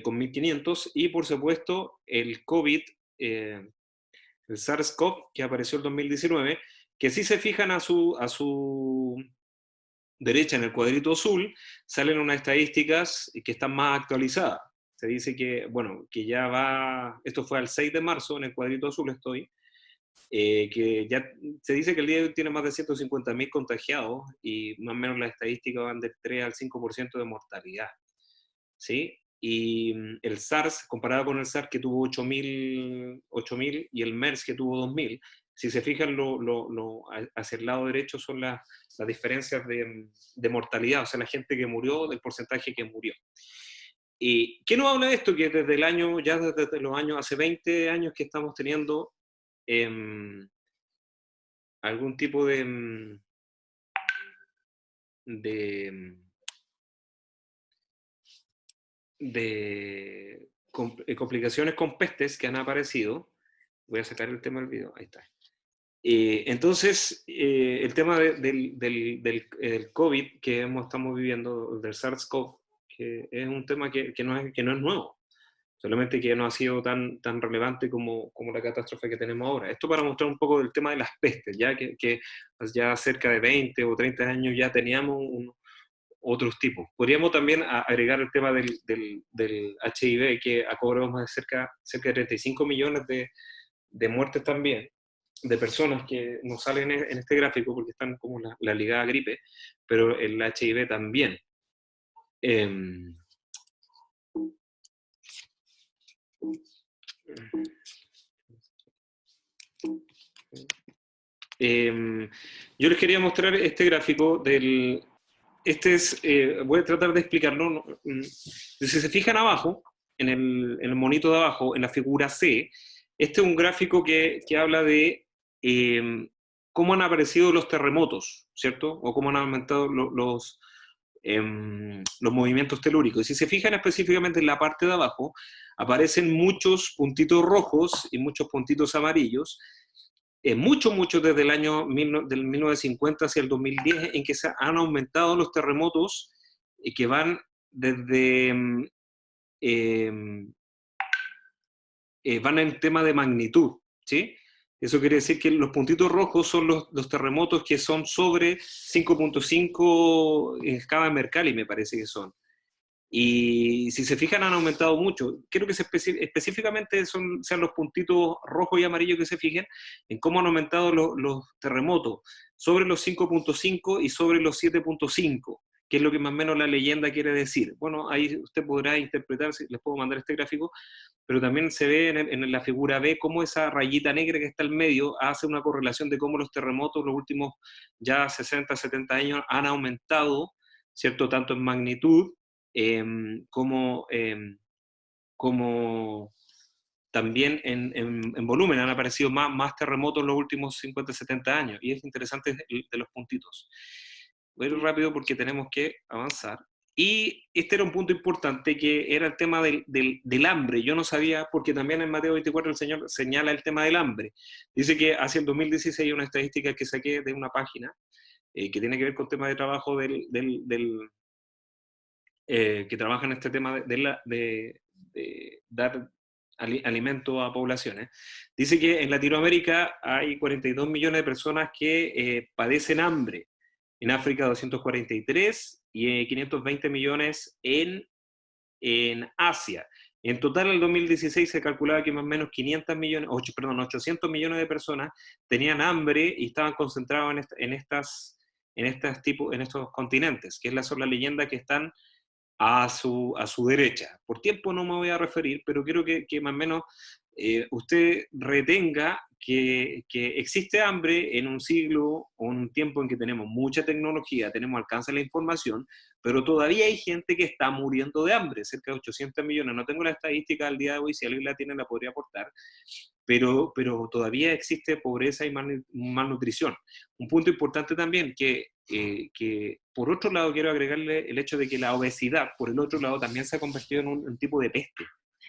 con 1.500, y por supuesto el COVID, el SARS-CoV, que apareció en 2019, que si se fijan a su derecha en el cuadrito azul, salen unas estadísticas que están más actualizadas. Se dice que, bueno, que ya va, esto fue al 6 de marzo, en el cuadrito azul estoy, que ya se dice que el día de hoy tiene más de 150.000 contagiados y más o menos las estadísticas van del 3 al 5% de mortalidad, ¿sí? Y el SARS, comparado con el SARS que tuvo 8.000 y el MERS que tuvo 2.000, si se fijan hacia el lado derecho son las diferencias de mortalidad, o sea, la gente que murió, del porcentaje que murió. ¿Y qué nos habla de esto? Que desde el año, ya desde los años, hace 20 años que estamos teniendo algún tipo de complicaciones con pestes que han aparecido. Voy a sacar el tema del video, ahí está. Entonces, el tema del COVID que estamos viviendo, del SARS-CoV, que es un tema que no es nuevo, solamente que no ha sido tan relevante como la catástrofe que tenemos ahora. Esto para mostrar un poco del tema de las pestes, ya que pues ya cerca de 20 o 30 años ya teníamos otros tipos. Podríamos también agregar el tema del HIV, que ha cobrado más de cerca de 35 millones de muertes también, de personas que no salen en este gráfico porque están como la ligada a gripe, pero el HIV también. Yo les quería mostrar este gráfico voy a tratar de explicarlo. Si se fijan abajo, en el monito de abajo, en la figura C, este es un gráfico que habla de cómo han aparecido los terremotos, ¿cierto? O cómo han aumentado los movimientos telúricos. Y si se fijan específicamente en la parte de abajo, aparecen muchos puntitos rojos y muchos puntitos amarillos, mucho desde el año del 1950 hacia el 2010, en que se han aumentado los terremotos que van desde van en tema de magnitud, ¿sí? Eso quiere decir que los puntitos rojos son los terremotos que son sobre 5.5 en escala Mercalli, me parece que son. Y si se fijan, han aumentado mucho. Quiero que específicamente sean los puntitos rojos y amarillos que se fijen en cómo han aumentado los terremotos sobre los 5.5 y sobre los 7.5, que es lo que más o menos la leyenda quiere decir. Bueno, ahí usted podrá interpretar, les puedo mandar este gráfico, pero también se ve en la figura B cómo esa rayita negra que está al medio hace una correlación de cómo los terremotos los últimos ya 60, 70 años han aumentado, ¿cierto? Tanto en magnitud como también en volumen. Han aparecido más terremotos en los últimos 50, 70 años, y es interesante de los puntitos. Voy a ir rápido porque tenemos que avanzar. Y este era un punto importante, que era el tema del hambre. Yo no sabía, porque también en Mateo 24 el Señor señala el tema del hambre. Dice que hacia el 2016 hay una estadística que saqué de una página que tiene que ver con temas de trabajo que trabaja en este tema de dar alimento a poblaciones. Dice que en Latinoamérica hay 42 millones de personas que padecen hambre. En África 243 y 520 millones en Asia. En total, en el 2016 se calculaba que más o menos 800 millones de personas tenían hambre y estaban concentrados en estos continentes, que son las leyendas que están a su derecha. Por tiempo no me voy a referir, pero quiero que más o menos usted retenga que existe hambre en un siglo o un tiempo en que tenemos mucha tecnología, tenemos alcance a la información, pero todavía hay gente que está muriendo de hambre, cerca de 800 millones. No tengo la estadística al día de hoy, si alguien la tiene la podría aportar, pero todavía existe pobreza y malnutrición. Un punto importante también, que por otro lado quiero agregarle el hecho de que la obesidad, por el otro lado, también se ha convertido en un tipo de peste.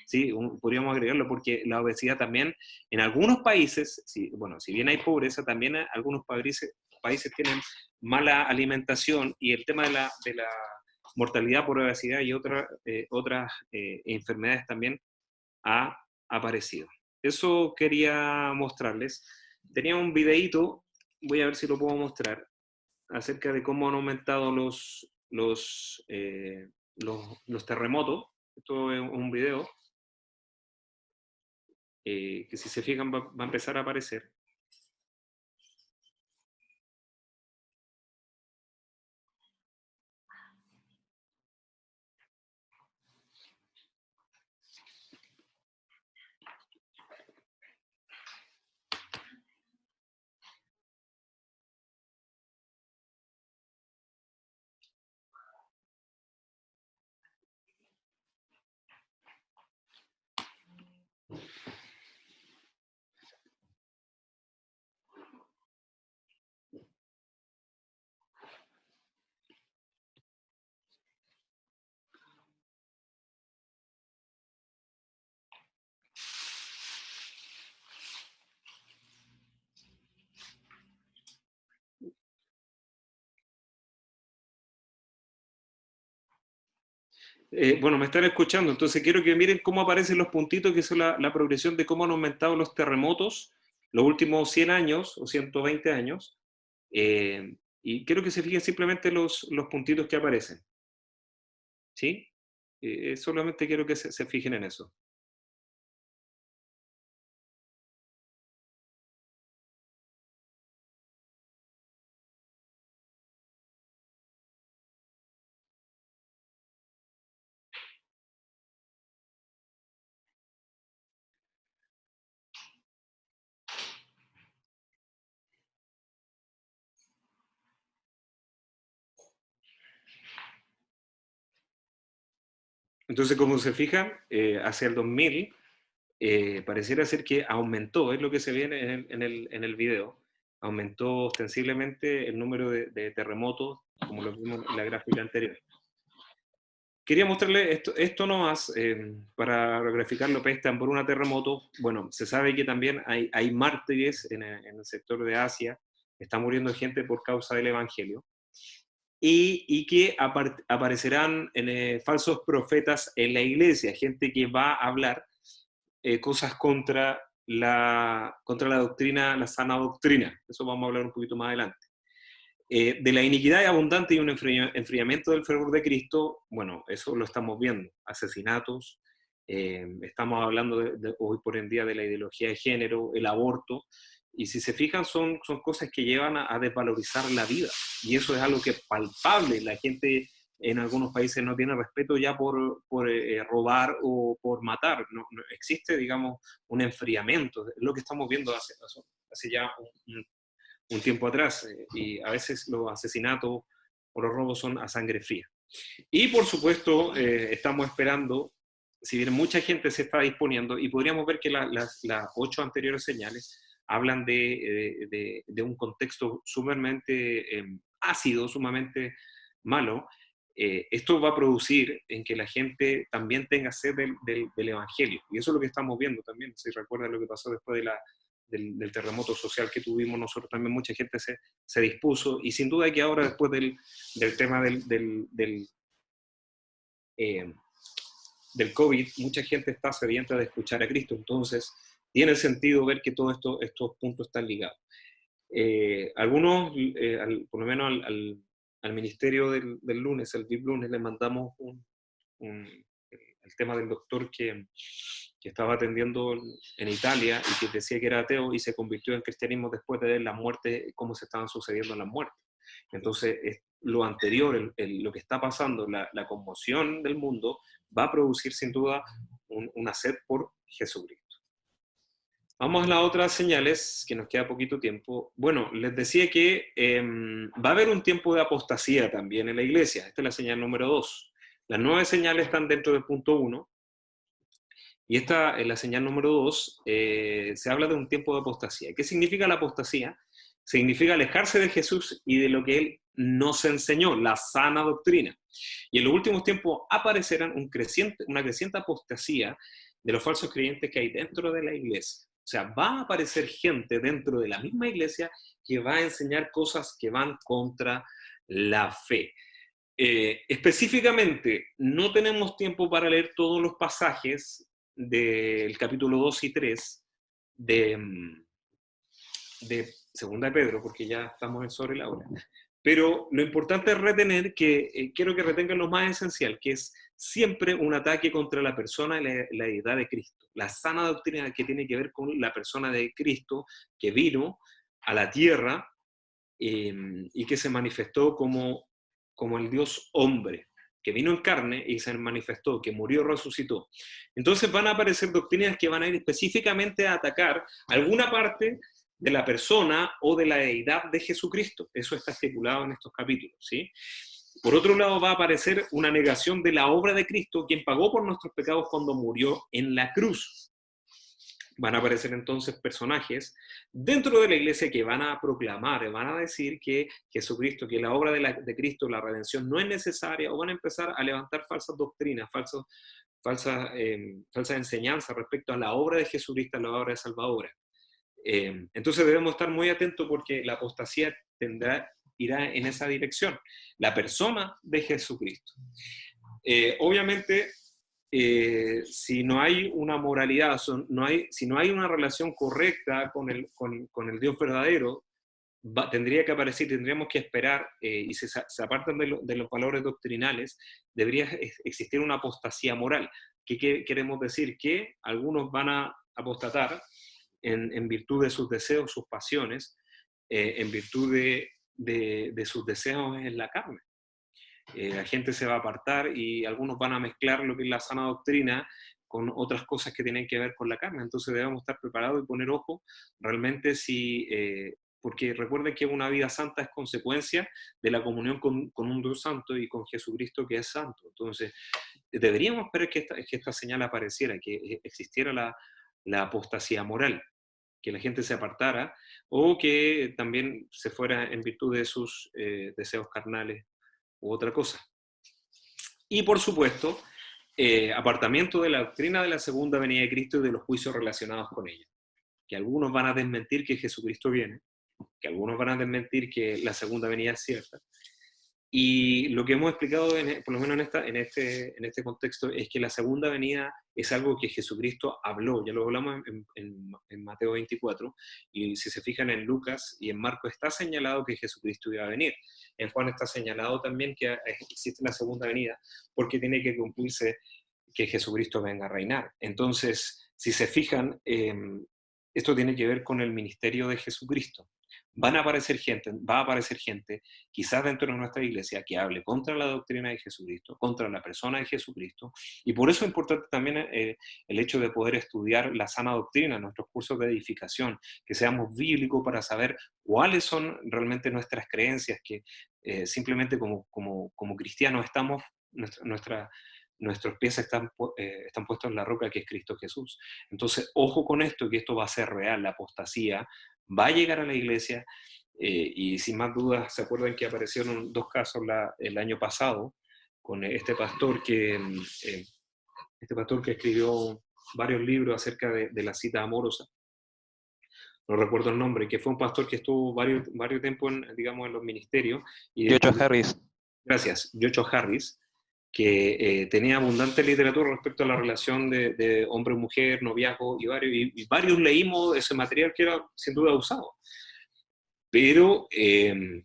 ¿sí? Podríamos agregarlo porque la obesidad también, en algunos países, bueno, si bien hay pobreza, también algunos países tienen mala alimentación, y el tema de la mortalidad por obesidad y otras enfermedades también ha aparecido. Eso quería mostrarles. Tenía un videíto, voy a ver si lo puedo mostrar, acerca de cómo han aumentado los terremotos. Esto es un video que, si se fijan, va a empezar a aparecer. Bueno, me están escuchando, entonces quiero que miren cómo aparecen los puntitos, que son la progresión de cómo han aumentado los terremotos los últimos 100 años o 120 años, y quiero que se fijen simplemente los puntitos que aparecen, ¿sí? Solamente quiero que se fijen en eso. Entonces, como se fijan, hacia el 2000, pareciera ser que aumentó, es lo que se ve en el video, aumentó ostensiblemente el número de terremotos, como lo vimos en la gráfica anterior. Quería mostrarles esto nomás, para graficar lo que es hambruna, terremoto. Bueno, se sabe que también hay mártires en el sector de Asia, está muriendo gente por causa del Evangelio, y que aparecerán falsos profetas en la iglesia, gente que va a hablar cosas contra la doctrina, la sana doctrina. Eso vamos a hablar un poquito más adelante. De la iniquidad abundante y un enfriamiento del fervor de Cristo, bueno, eso lo estamos viendo. Asesinatos, estamos hablando hoy por en día de la ideología de género, el aborto, y si se fijan son cosas que llevan a desvalorizar la vida, y eso es algo que es palpable. La gente en algunos países no tiene respeto ya por robar o por matar. No existe, digamos, un enfriamiento. Es lo que estamos viendo hace ya un tiempo atrás, y a veces los asesinatos o los robos son a sangre fría. Y por supuesto, estamos esperando, si bien mucha gente se está disponiendo, y podríamos ver que las 8 anteriores señales hablan de un contexto sumamente ácido, sumamente malo. Esto va a producir en que la gente también tenga sed del Evangelio, y eso es lo que estamos viendo también. Si recuerdan lo que pasó después del terremoto social que tuvimos nosotros, también mucha gente se dispuso, y sin duda que ahora, después del tema del COVID, mucha gente está sedienta de escuchar a Cristo. Entonces tiene sentido ver que todos estos puntos están ligados. Algunos, por lo menos al ministerio del lunes, el VIP lunes, le mandamos el tema del doctor que estaba atendiendo en Italia y que decía que era ateo y se convirtió en cristianismo después de ver las muertes, cómo se estaban sucediendo las muertes. Entonces, lo anterior, lo que está pasando, la conmoción del mundo, va a producir sin duda una sed por Jesucristo. Vamos a las otras señales, que nos queda poquito tiempo. Bueno, les decía que va a haber un tiempo de apostasía también en la iglesia. Esta es la señal número 2. Las 9 señales están dentro del punto 1. Y esta, en la señal número 2, se habla de un tiempo de apostasía. ¿Qué significa la apostasía? Significa alejarse de Jesús y de lo que Él nos enseñó, la sana doctrina. Y en los últimos tiempos aparecerán una creciente apostasía de los falsos creyentes que hay dentro de la iglesia. O sea, va a aparecer gente dentro de la misma iglesia que va a enseñar cosas que van contra la fe. Específicamente, no tenemos tiempo para leer todos los pasajes del capítulo 2 y 3 de Segunda de Pedro, porque ya estamos sobre la hora. Pero lo importante es retener que, quiero que retengan lo más esencial, que es siempre un ataque contra la persona y la deidad de Cristo. La sana doctrina que tiene que ver con la persona de Cristo que vino a la tierra y que se manifestó como el Dios hombre, que vino en carne y se manifestó, que murió, resucitó. Entonces van a aparecer doctrinas que van a ir específicamente a atacar alguna parte de la persona o de la deidad de Jesucristo. Eso está estipulado en estos capítulos, ¿sí? Por otro lado, va a aparecer una negación de la obra de Cristo, quien pagó por nuestros pecados cuando murió en la cruz. Van a aparecer entonces personajes dentro de la iglesia que van a proclamar, van a decir que Jesucristo, que la obra de Cristo, la redención, no es necesaria, o van a empezar a levantar falsas doctrinas, falsas enseñanzas respecto a la obra de Jesucristo, a la obra de Salvador. Entonces debemos estar muy atentos porque la apostasía irá en esa dirección, la persona de Jesucristo. Obviamente, si no hay una moralidad, si no hay una relación correcta con el Dios verdadero, tendría que aparecer, tendríamos que esperar, y se apartan de los valores doctrinales, debería existir una apostasía moral. ¿Qué queremos decir? Que algunos van a apostatar en virtud de sus deseos, sus pasiones, en virtud de sus deseos en la carne. La gente se va a apartar y algunos van a mezclar lo que es la sana doctrina con otras cosas que tienen que ver con la carne. Entonces debemos estar preparados y poner ojo realmente porque recuerden que una vida santa es consecuencia de la comunión con un Dios santo y con Jesucristo que es santo. Entonces deberíamos esperar que esta señal apareciera, que existiera la apostasía moral, que la gente se apartara o que también se fuera en virtud de sus deseos carnales u otra cosa. Y por supuesto, apartamiento de la doctrina de la segunda venida de Cristo y de los juicios relacionados con ella. Que algunos van a desmentir que Jesucristo viene, que algunos van a desmentir que la segunda venida es cierta. Y lo que hemos explicado, por lo menos en este contexto, es que la segunda venida es algo que Jesucristo habló. Ya lo hablamos en Mateo 24, y si se fijan en Lucas y en Marcos está señalado que Jesucristo iba a venir. En Juan está señalado también que existe la segunda venida, porque tiene que cumplirse que Jesucristo venga a reinar. Entonces, si se fijan, esto tiene que ver con el ministerio de Jesucristo. Va a aparecer gente, quizás dentro de nuestra iglesia, que hable contra la doctrina de Jesucristo, contra la persona de Jesucristo, y por eso es importante también el hecho de poder estudiar la sana doctrina en nuestros cursos de edificación, que seamos bíblicos para saber cuáles son realmente nuestras creencias, que simplemente como cristianos estamos, nuestros pies están puestos en la roca que es Cristo Jesús. Entonces, ojo con esto, que esto va a ser real, la apostasía va a llegar a la iglesia, y sin más dudas, ¿se acuerdan que aparecieron 2 casos el año pasado con este pastor que escribió varios libros acerca de la cita amorosa? No recuerdo el nombre, que fue un pastor que estuvo varios tiempo en los ministerios. Joshua Harris. Gracias, Joshua Harris, que tenía abundante literatura respecto a la relación de hombre-mujer, noviazgo, y varios leímos ese material que era sin duda usado. Pero él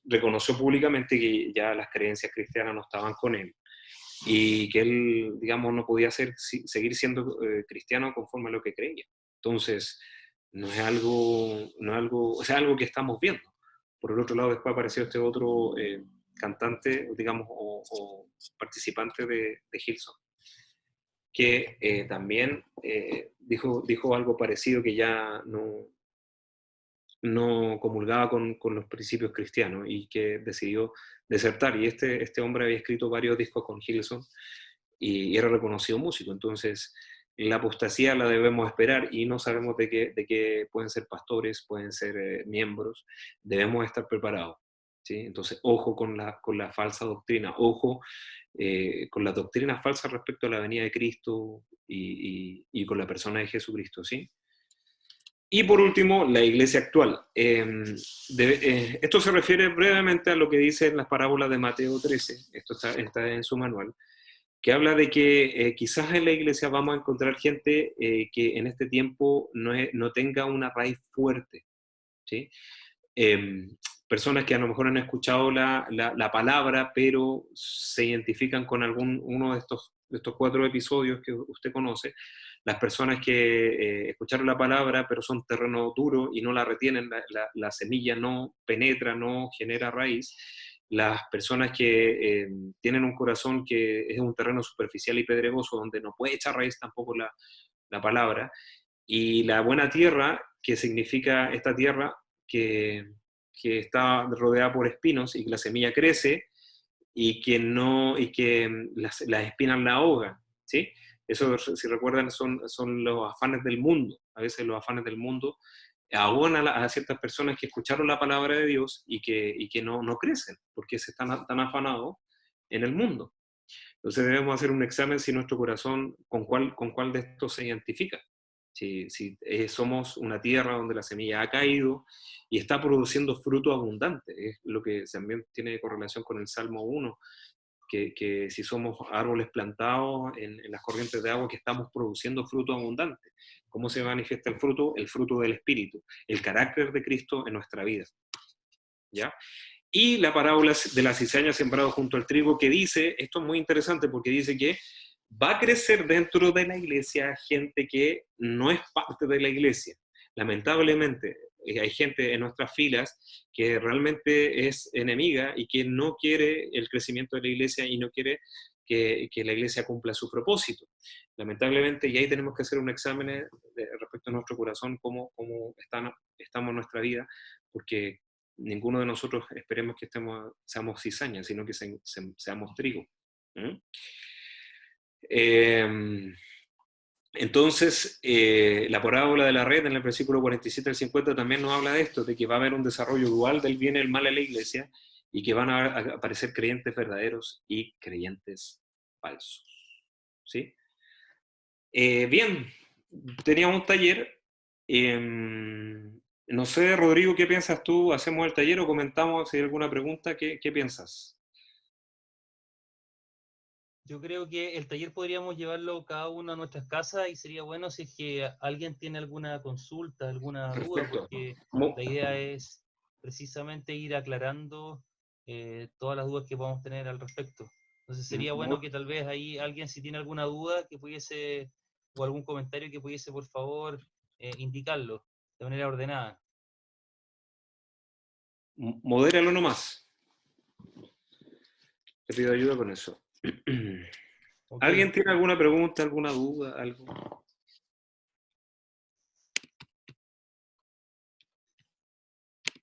reconoció públicamente que ya las creencias cristianas no estaban con él, y que él, no podía seguir siendo cristiano conforme a lo que creía. Entonces, no es algo, o sea, algo que estamos viendo. Por el otro lado, después apareció este otro cantante, o participante de Hillsong, que también dijo algo parecido, que ya no comulgaba con los principios cristianos y que decidió desertar. Y este hombre había escrito varios discos con Hillsong y era reconocido músico. Entonces, la apostasía la debemos esperar, y no sabemos de qué pueden ser pastores, pueden ser miembros. Debemos estar preparados. ¿sí? Entonces, ojo con la falsa doctrina, ojo con las doctrinas falsas respecto a la venida de Cristo y con la persona de Jesucristo, ¿sí? Y por último, la iglesia actual. Esto se refiere brevemente a lo que dice en las parábolas de Mateo 13, esto está en su manual, que habla de que quizás en la iglesia vamos a encontrar gente que en este tiempo no tenga una raíz fuerte, ¿sí? Personas que a lo mejor han escuchado la palabra, pero se identifican con uno de estos 4 episodios que usted conoce. Las personas que escucharon la palabra, pero son terreno duro y no la retienen, la semilla no penetra, no genera raíz. Las personas que tienen un corazón que es un terreno superficial y pedregoso, donde no puede echar raíz tampoco la palabra. Y la buena tierra, que significa esta tierra que está rodeada por espinos y que la semilla crece y que las espinas la ahogan, ¿sí? Eso, si recuerdan, son los afanes del mundo. A veces los afanes del mundo ahogan a ciertas personas que escucharon la palabra de Dios y que no crecen, porque se están tan afanados en el mundo. Entonces debemos hacer un examen si nuestro corazón, con cuál de estos se identifica. Si somos una tierra donde la semilla ha caído y está produciendo fruto abundante, es lo que también tiene correlación con el Salmo 1, que si somos árboles plantados en las corrientes de agua, que estamos produciendo fruto abundante. ¿Cómo se manifiesta el fruto? El fruto del Espíritu, el carácter de Cristo en nuestra vida. ¿Ya? Y la parábola de la cizaña sembrado junto al trigo, que dice, esto es muy interesante porque dice que va a crecer dentro de la iglesia gente que no es parte de la iglesia. Lamentablemente, hay gente en nuestras filas que realmente es enemiga y que no quiere el crecimiento de la iglesia y no quiere que la iglesia cumpla su propósito. Lamentablemente, y ahí tenemos que hacer un examen respecto a nuestro corazón, cómo estamos en nuestra vida, porque ninguno de nosotros esperemos que seamos cizaña, sino que seamos trigo. Entonces, la parábola de la red en el versículo 47 al 50 también nos habla de esto, de que va a haber un desarrollo dual del bien y el mal en la iglesia y que van a aparecer creyentes verdaderos y creyentes falsos. ¿Sí? Bien, teníamos un taller. No sé, Rodrigo, ¿qué piensas tú? ¿Hacemos el taller o comentamos si hay alguna pregunta? ¿Qué piensas? Yo creo que el taller podríamos llevarlo cada uno a nuestras casas y sería bueno si es que alguien tiene alguna consulta, alguna duda, Perfecto. porque la idea es precisamente ir aclarando todas las dudas que podamos tener al respecto. Entonces sería bueno que tal vez ahí alguien, si tiene alguna duda, que pudiese, o algún comentario que pudiese, por favor, indicarlo de manera ordenada. Modéralo nomás. Te pido ayuda con eso. Okay. ¿Alguien tiene alguna pregunta, alguna duda, algo?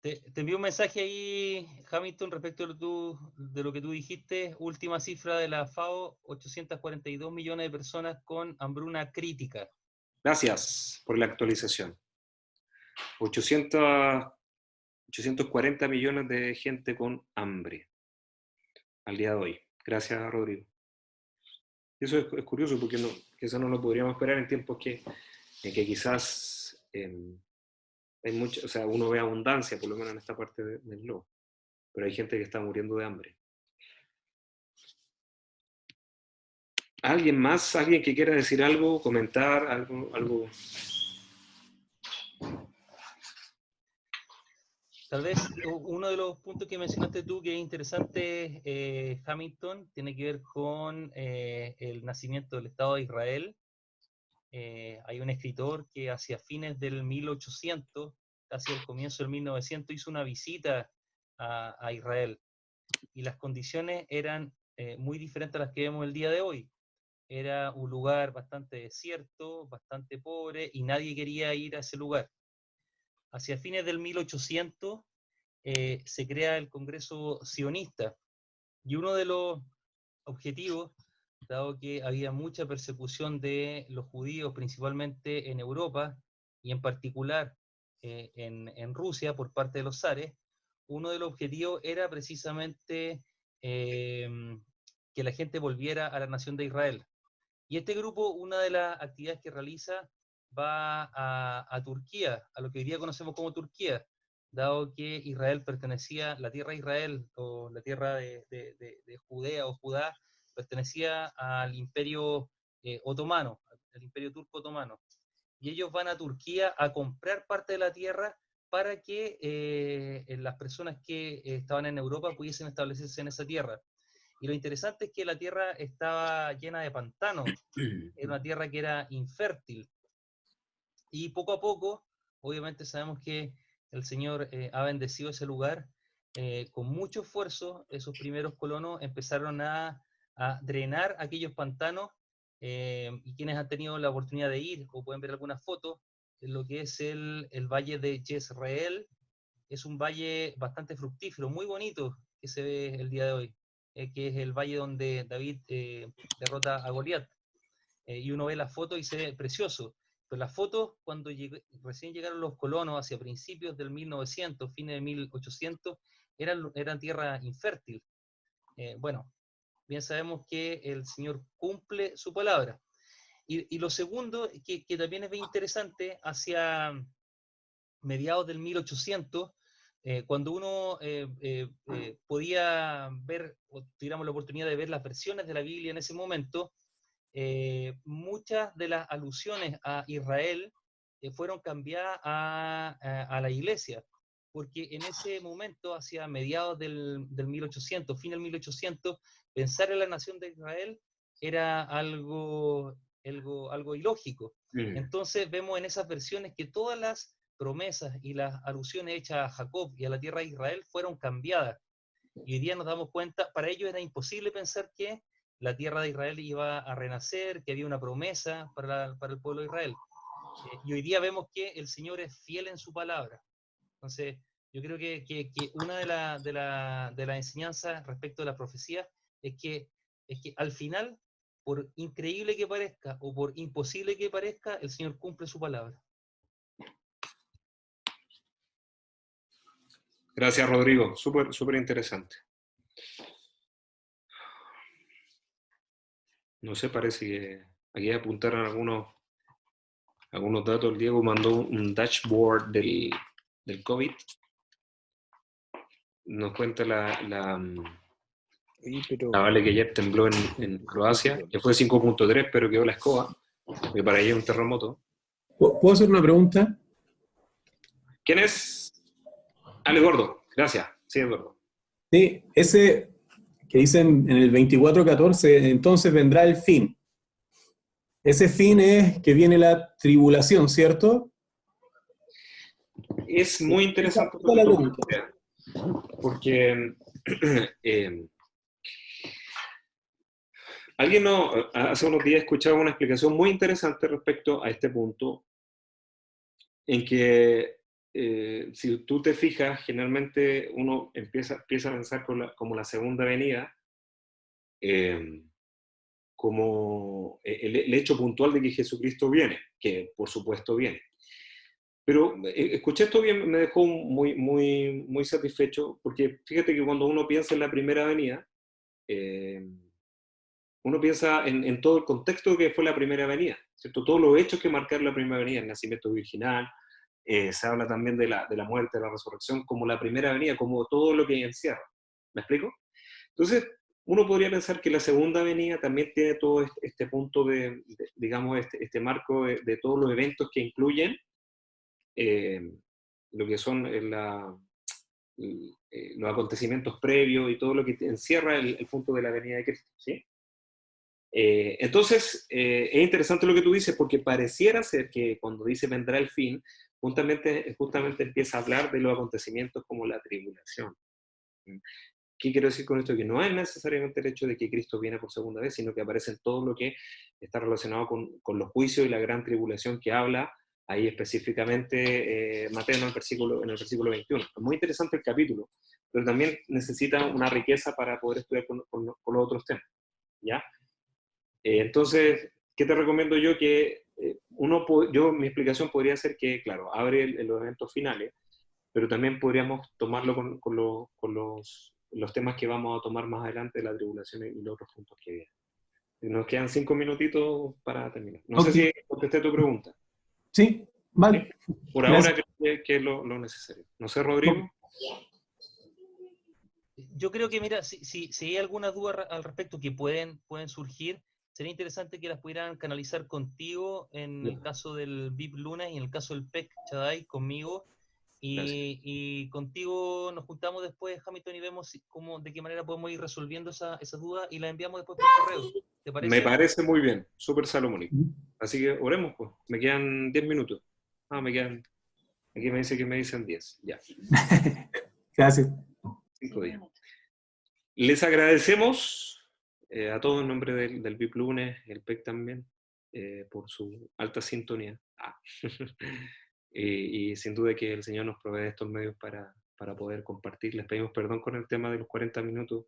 Te envío un mensaje ahí, Hamilton, respecto de lo que tú dijiste. Última cifra de la FAO, 842 millones de personas con hambruna crítica. Gracias por la actualización. 840 millones de gente con hambre al día de hoy. Gracias, Rodrigo. Eso es curioso porque quizás no lo podríamos esperar en tiempos en que quizás hay mucho, o sea, uno ve abundancia, por lo menos en esta parte del globo, pero hay gente que está muriendo de hambre. ¿Alguien más? ¿Alguien que quiera decir algo, comentar algo? Tal vez uno de los puntos que mencionaste tú que es interesante, Hamilton, tiene que ver con el nacimiento del Estado de Israel. Hay un escritor que hacia fines del 1800, casi al comienzo del 1900, hizo una visita a Israel. Y las condiciones eran muy diferentes a las que vemos el día de hoy. Era un lugar bastante desierto, bastante pobre, y nadie quería ir a ese lugar. Hacia fines del 1800 se crea el Congreso Sionista, y uno de los objetivos, dado que había mucha persecución de los judíos, principalmente en Europa, y en particular en Rusia por parte de los zares, uno de los objetivos era precisamente que la gente volviera a la nación de Israel. Y este grupo, una de las actividades que realiza, va a Turquía, a lo que hoy día conocemos como Turquía, dado que Israel pertenecía, la tierra de Israel, o la tierra de Judea o Judá, pertenecía al imperio otomano, al imperio turco otomano. Y ellos van a Turquía a comprar parte de la tierra para que las personas que estaban en Europa pudiesen establecerse en esa tierra. Y lo interesante es que la tierra estaba llena de pantanos, era una tierra que era infértil. Y poco a poco, obviamente sabemos que el Señor ha bendecido ese lugar. Con mucho esfuerzo, esos primeros colonos empezaron a drenar aquellos pantanos, y quienes han tenido la oportunidad de ir, o pueden ver algunas fotos, en lo que es el valle de Jezreel, es un valle bastante fructífero, muy bonito, que se ve el día de hoy, que es el valle donde David derrota a Goliat. Y uno ve la foto y se ve precioso. Pero las fotos, cuando recién llegaron los colonos hacia principios del 1900, fines de 1800, eran tierra infértil. Bueno, bien sabemos que el Señor cumple su palabra. Y lo segundo, que también es bien interesante, hacia mediados del 1800, cuando uno podía ver, o tuviéramos la oportunidad de ver las versiones de la Biblia en ese momento, muchas de las alusiones a Israel fueron cambiadas a la iglesia, porque en ese momento, hacia mediados del 1800, fin del 1800, pensar en la nación de Israel era algo ilógico. Entonces vemos en esas versiones que todas las promesas y las alusiones hechas a Jacob y a la tierra de Israel fueron cambiadas. Y hoy día nos damos cuenta, para ellos era imposible pensar que la tierra de Israel iba a renacer, que había una promesa para el pueblo de Israel. Y hoy día vemos que el Señor es fiel en su palabra. Entonces, yo creo que una de las enseñanzas respecto a la profecía es que al final, por increíble que parezca o por imposible que parezca, el Señor cumple su palabra. Gracias, Rodrigo. Súper interesante. No sé, parece que aquí apuntaron algunos datos. El Diego mandó un dashboard del COVID. Nos cuenta la Vale que ayer tembló en Croacia, que fue 5.3, pero quedó la escoba, que para ella es un terremoto. ¿Puedo hacer una pregunta? ¿Quién es? Ale Gordo, gracias. Sí, es Gordo. Sí, ese que dicen en el 24:14, entonces vendrá el fin. Ese fin es que viene la tribulación, ¿cierto? Es muy interesante porque hace unos días escuchaba una explicación muy interesante respecto a este punto, en que si tú te fijas, generalmente uno empieza a pensar como la segunda venida, como el hecho puntual de que Jesucristo viene, que por supuesto viene. Pero escuché esto bien, me dejó muy satisfecho, porque fíjate que cuando uno piensa en la primera venida, uno piensa en todo el contexto que fue la primera venida, ¿cierto? Todos los hechos que marcaron la primera venida, el nacimiento virginal, se habla también de la muerte, de la resurrección, como la primera venida, como todo lo que encierra. ¿Me explico? Entonces, uno podría pensar que la segunda venida también tiene todo este punto digamos, este marco de todos los eventos que incluyen lo que son los acontecimientos previos y todo lo que encierra el punto de la venida de Cristo, ¿sí? Entonces, es interesante lo que tú dices, porque pareciera ser que cuando dice vendrá el fin, justamente empieza a hablar de los acontecimientos como la tribulación. ¿Qué quiero decir con esto? Que no es necesariamente el hecho de que Cristo viene por segunda vez, sino que aparece en todo lo que está relacionado con los juicios y la gran tribulación que habla ahí específicamente Mateo en el versículo 21. Es muy interesante el capítulo, pero también necesita una riqueza para poder estudiar con los otros temas, ¿ya? Entonces, ¿qué te recomiendo yo? Que mi explicación podría ser que, claro, abre los eventos finales, pero también podríamos tomarlo con los temas que vamos a tomar más adelante de la tribulación y los otros puntos que vienen. Nos quedan 5 minutitos para terminar. No sé si contesté tu pregunta. Sí, vale. Por Gracias. ahora creo que es lo necesario. No sé, Rodrigo. Yo creo que, mira, si hay alguna duda al respecto que pueden surgir, sería interesante que las pudieran canalizar contigo en el caso del VIP Lunes y en el caso del PEC Chadai conmigo. Y contigo nos juntamos después, Hamilton, y vemos de qué manera podemos ir resolviendo esas dudas y las enviamos después por correo. ¿Te parece? Me parece muy bien, súper salomónico. Así que oremos, pues. Me quedan 10 minutos. Me quedan. Aquí me dice que me dicen 10. Ya. Gracias. 5 días. Les agradecemos a todos en nombre del VIP Lunes, el PEC también, por su alta sintonía. Y sin duda que el Señor nos provee estos medios para poder compartir. Les pedimos perdón con el tema de los 40 minutos.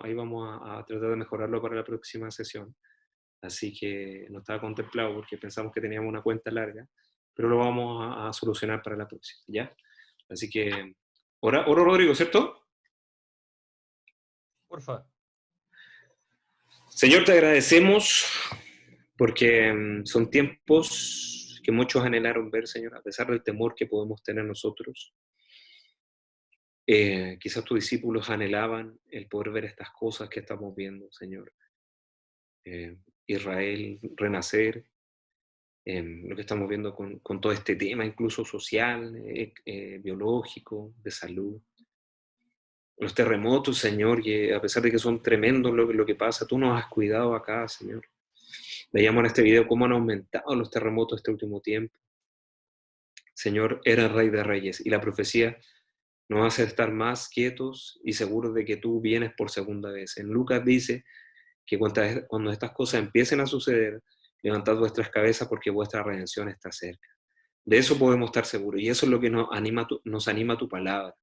Ahí vamos a tratar de mejorarlo para la próxima sesión. Así que no estaba contemplado porque pensamos que teníamos una cuenta larga, pero lo vamos a solucionar para la próxima, ¿ya? Así que, oro Rodrigo, ¿cierto? Por favor. Señor, te agradecemos porque son tiempos que muchos anhelaron ver, Señor, a pesar del temor que podemos tener nosotros. Quizás tus discípulos anhelaban el poder ver estas cosas que estamos viendo, Señor. Israel renacer, lo que estamos viendo con todo este tema, incluso social, biológico, de salud. Los terremotos, Señor, que a pesar de que son tremendos lo que pasa, tú nos has cuidado acá, Señor. Veíamos en este video cómo han aumentado los terremotos este último tiempo. Señor, eres Rey de Reyes y la profecía nos hace estar más quietos y seguros de que tú vienes por segunda vez. En Lucas dice que cuando estas cosas empiecen a suceder, levantad vuestras cabezas porque vuestra redención está cerca. De eso podemos estar seguros y eso es lo que nos anima tu palabra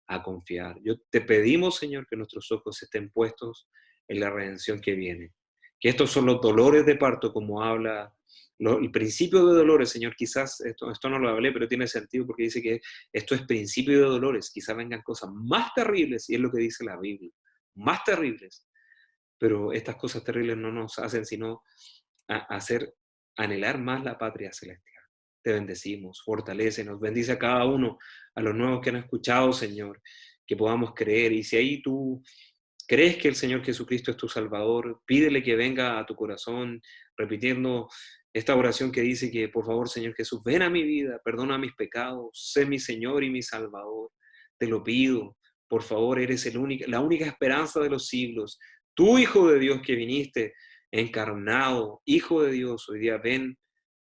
a confiar. Te pedimos, Señor, que nuestros ojos estén puestos en la redención que viene. Que estos son los dolores de parto, como habla el principio de dolores, Señor. Quizás esto no lo hablé, pero tiene sentido porque dice que esto es principio de dolores. Quizás vengan cosas más terribles, y es lo que dice la Biblia, más terribles. Pero estas cosas terribles no nos hacen sino hacer anhelar más la patria celestial. Te bendecimos, fortalécenos, bendice a cada uno, a los nuevos que han escuchado, Señor, que podamos creer. Y si ahí tú crees que el Señor Jesucristo es tu Salvador, pídele que venga a tu corazón, repitiendo esta oración que dice que, por favor, Señor Jesús, ven a mi vida, perdona mis pecados, sé mi Señor y mi Salvador. Te lo pido, por favor, eres la única esperanza de los siglos. Tú, Hijo de Dios, que viniste encarnado, Hijo de Dios, hoy día ven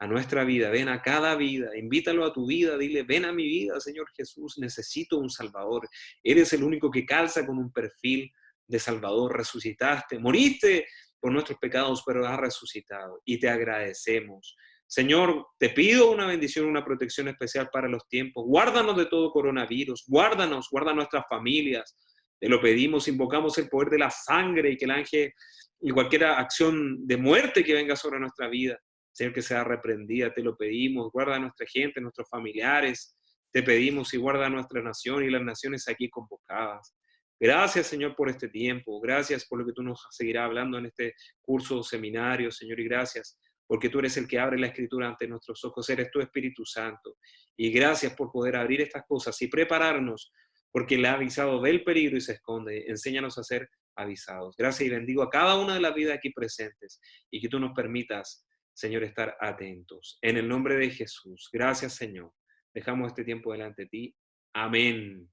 a nuestra vida, ven a cada vida, invítalo a tu vida, dile, ven a mi vida, Señor Jesús, necesito un Salvador. Eres el único que calza con un perfil de Salvador, resucitaste, moriste por nuestros pecados, pero has resucitado y te agradecemos. Señor, te pido una bendición, una protección especial para los tiempos. Guárdanos de todo coronavirus, guarda nuestras familias. Te lo pedimos, invocamos el poder de la sangre y que el ángel y cualquier acción de muerte que venga sobre nuestra vida, Señor, que sea reprendida. Te lo pedimos, guarda a nuestra gente, a nuestros familiares. Te pedimos y guarda a nuestra nación y las naciones aquí convocadas. Gracias, Señor, por este tiempo. Gracias por lo que tú nos seguirás hablando en este curso, seminario, Señor, y gracias porque tú eres el que abre la Escritura ante nuestros ojos. Eres tu Espíritu Santo. Y gracias por poder abrir estas cosas y prepararnos, porque Él ha avisado del peligro y se esconde. Enséñanos a ser avisados. Gracias y bendigo a cada una de las vidas aquí presentes y que tú nos permitas, Señor, estar atentos. En el nombre de Jesús. Gracias, Señor. Dejamos este tiempo delante de ti. Amén.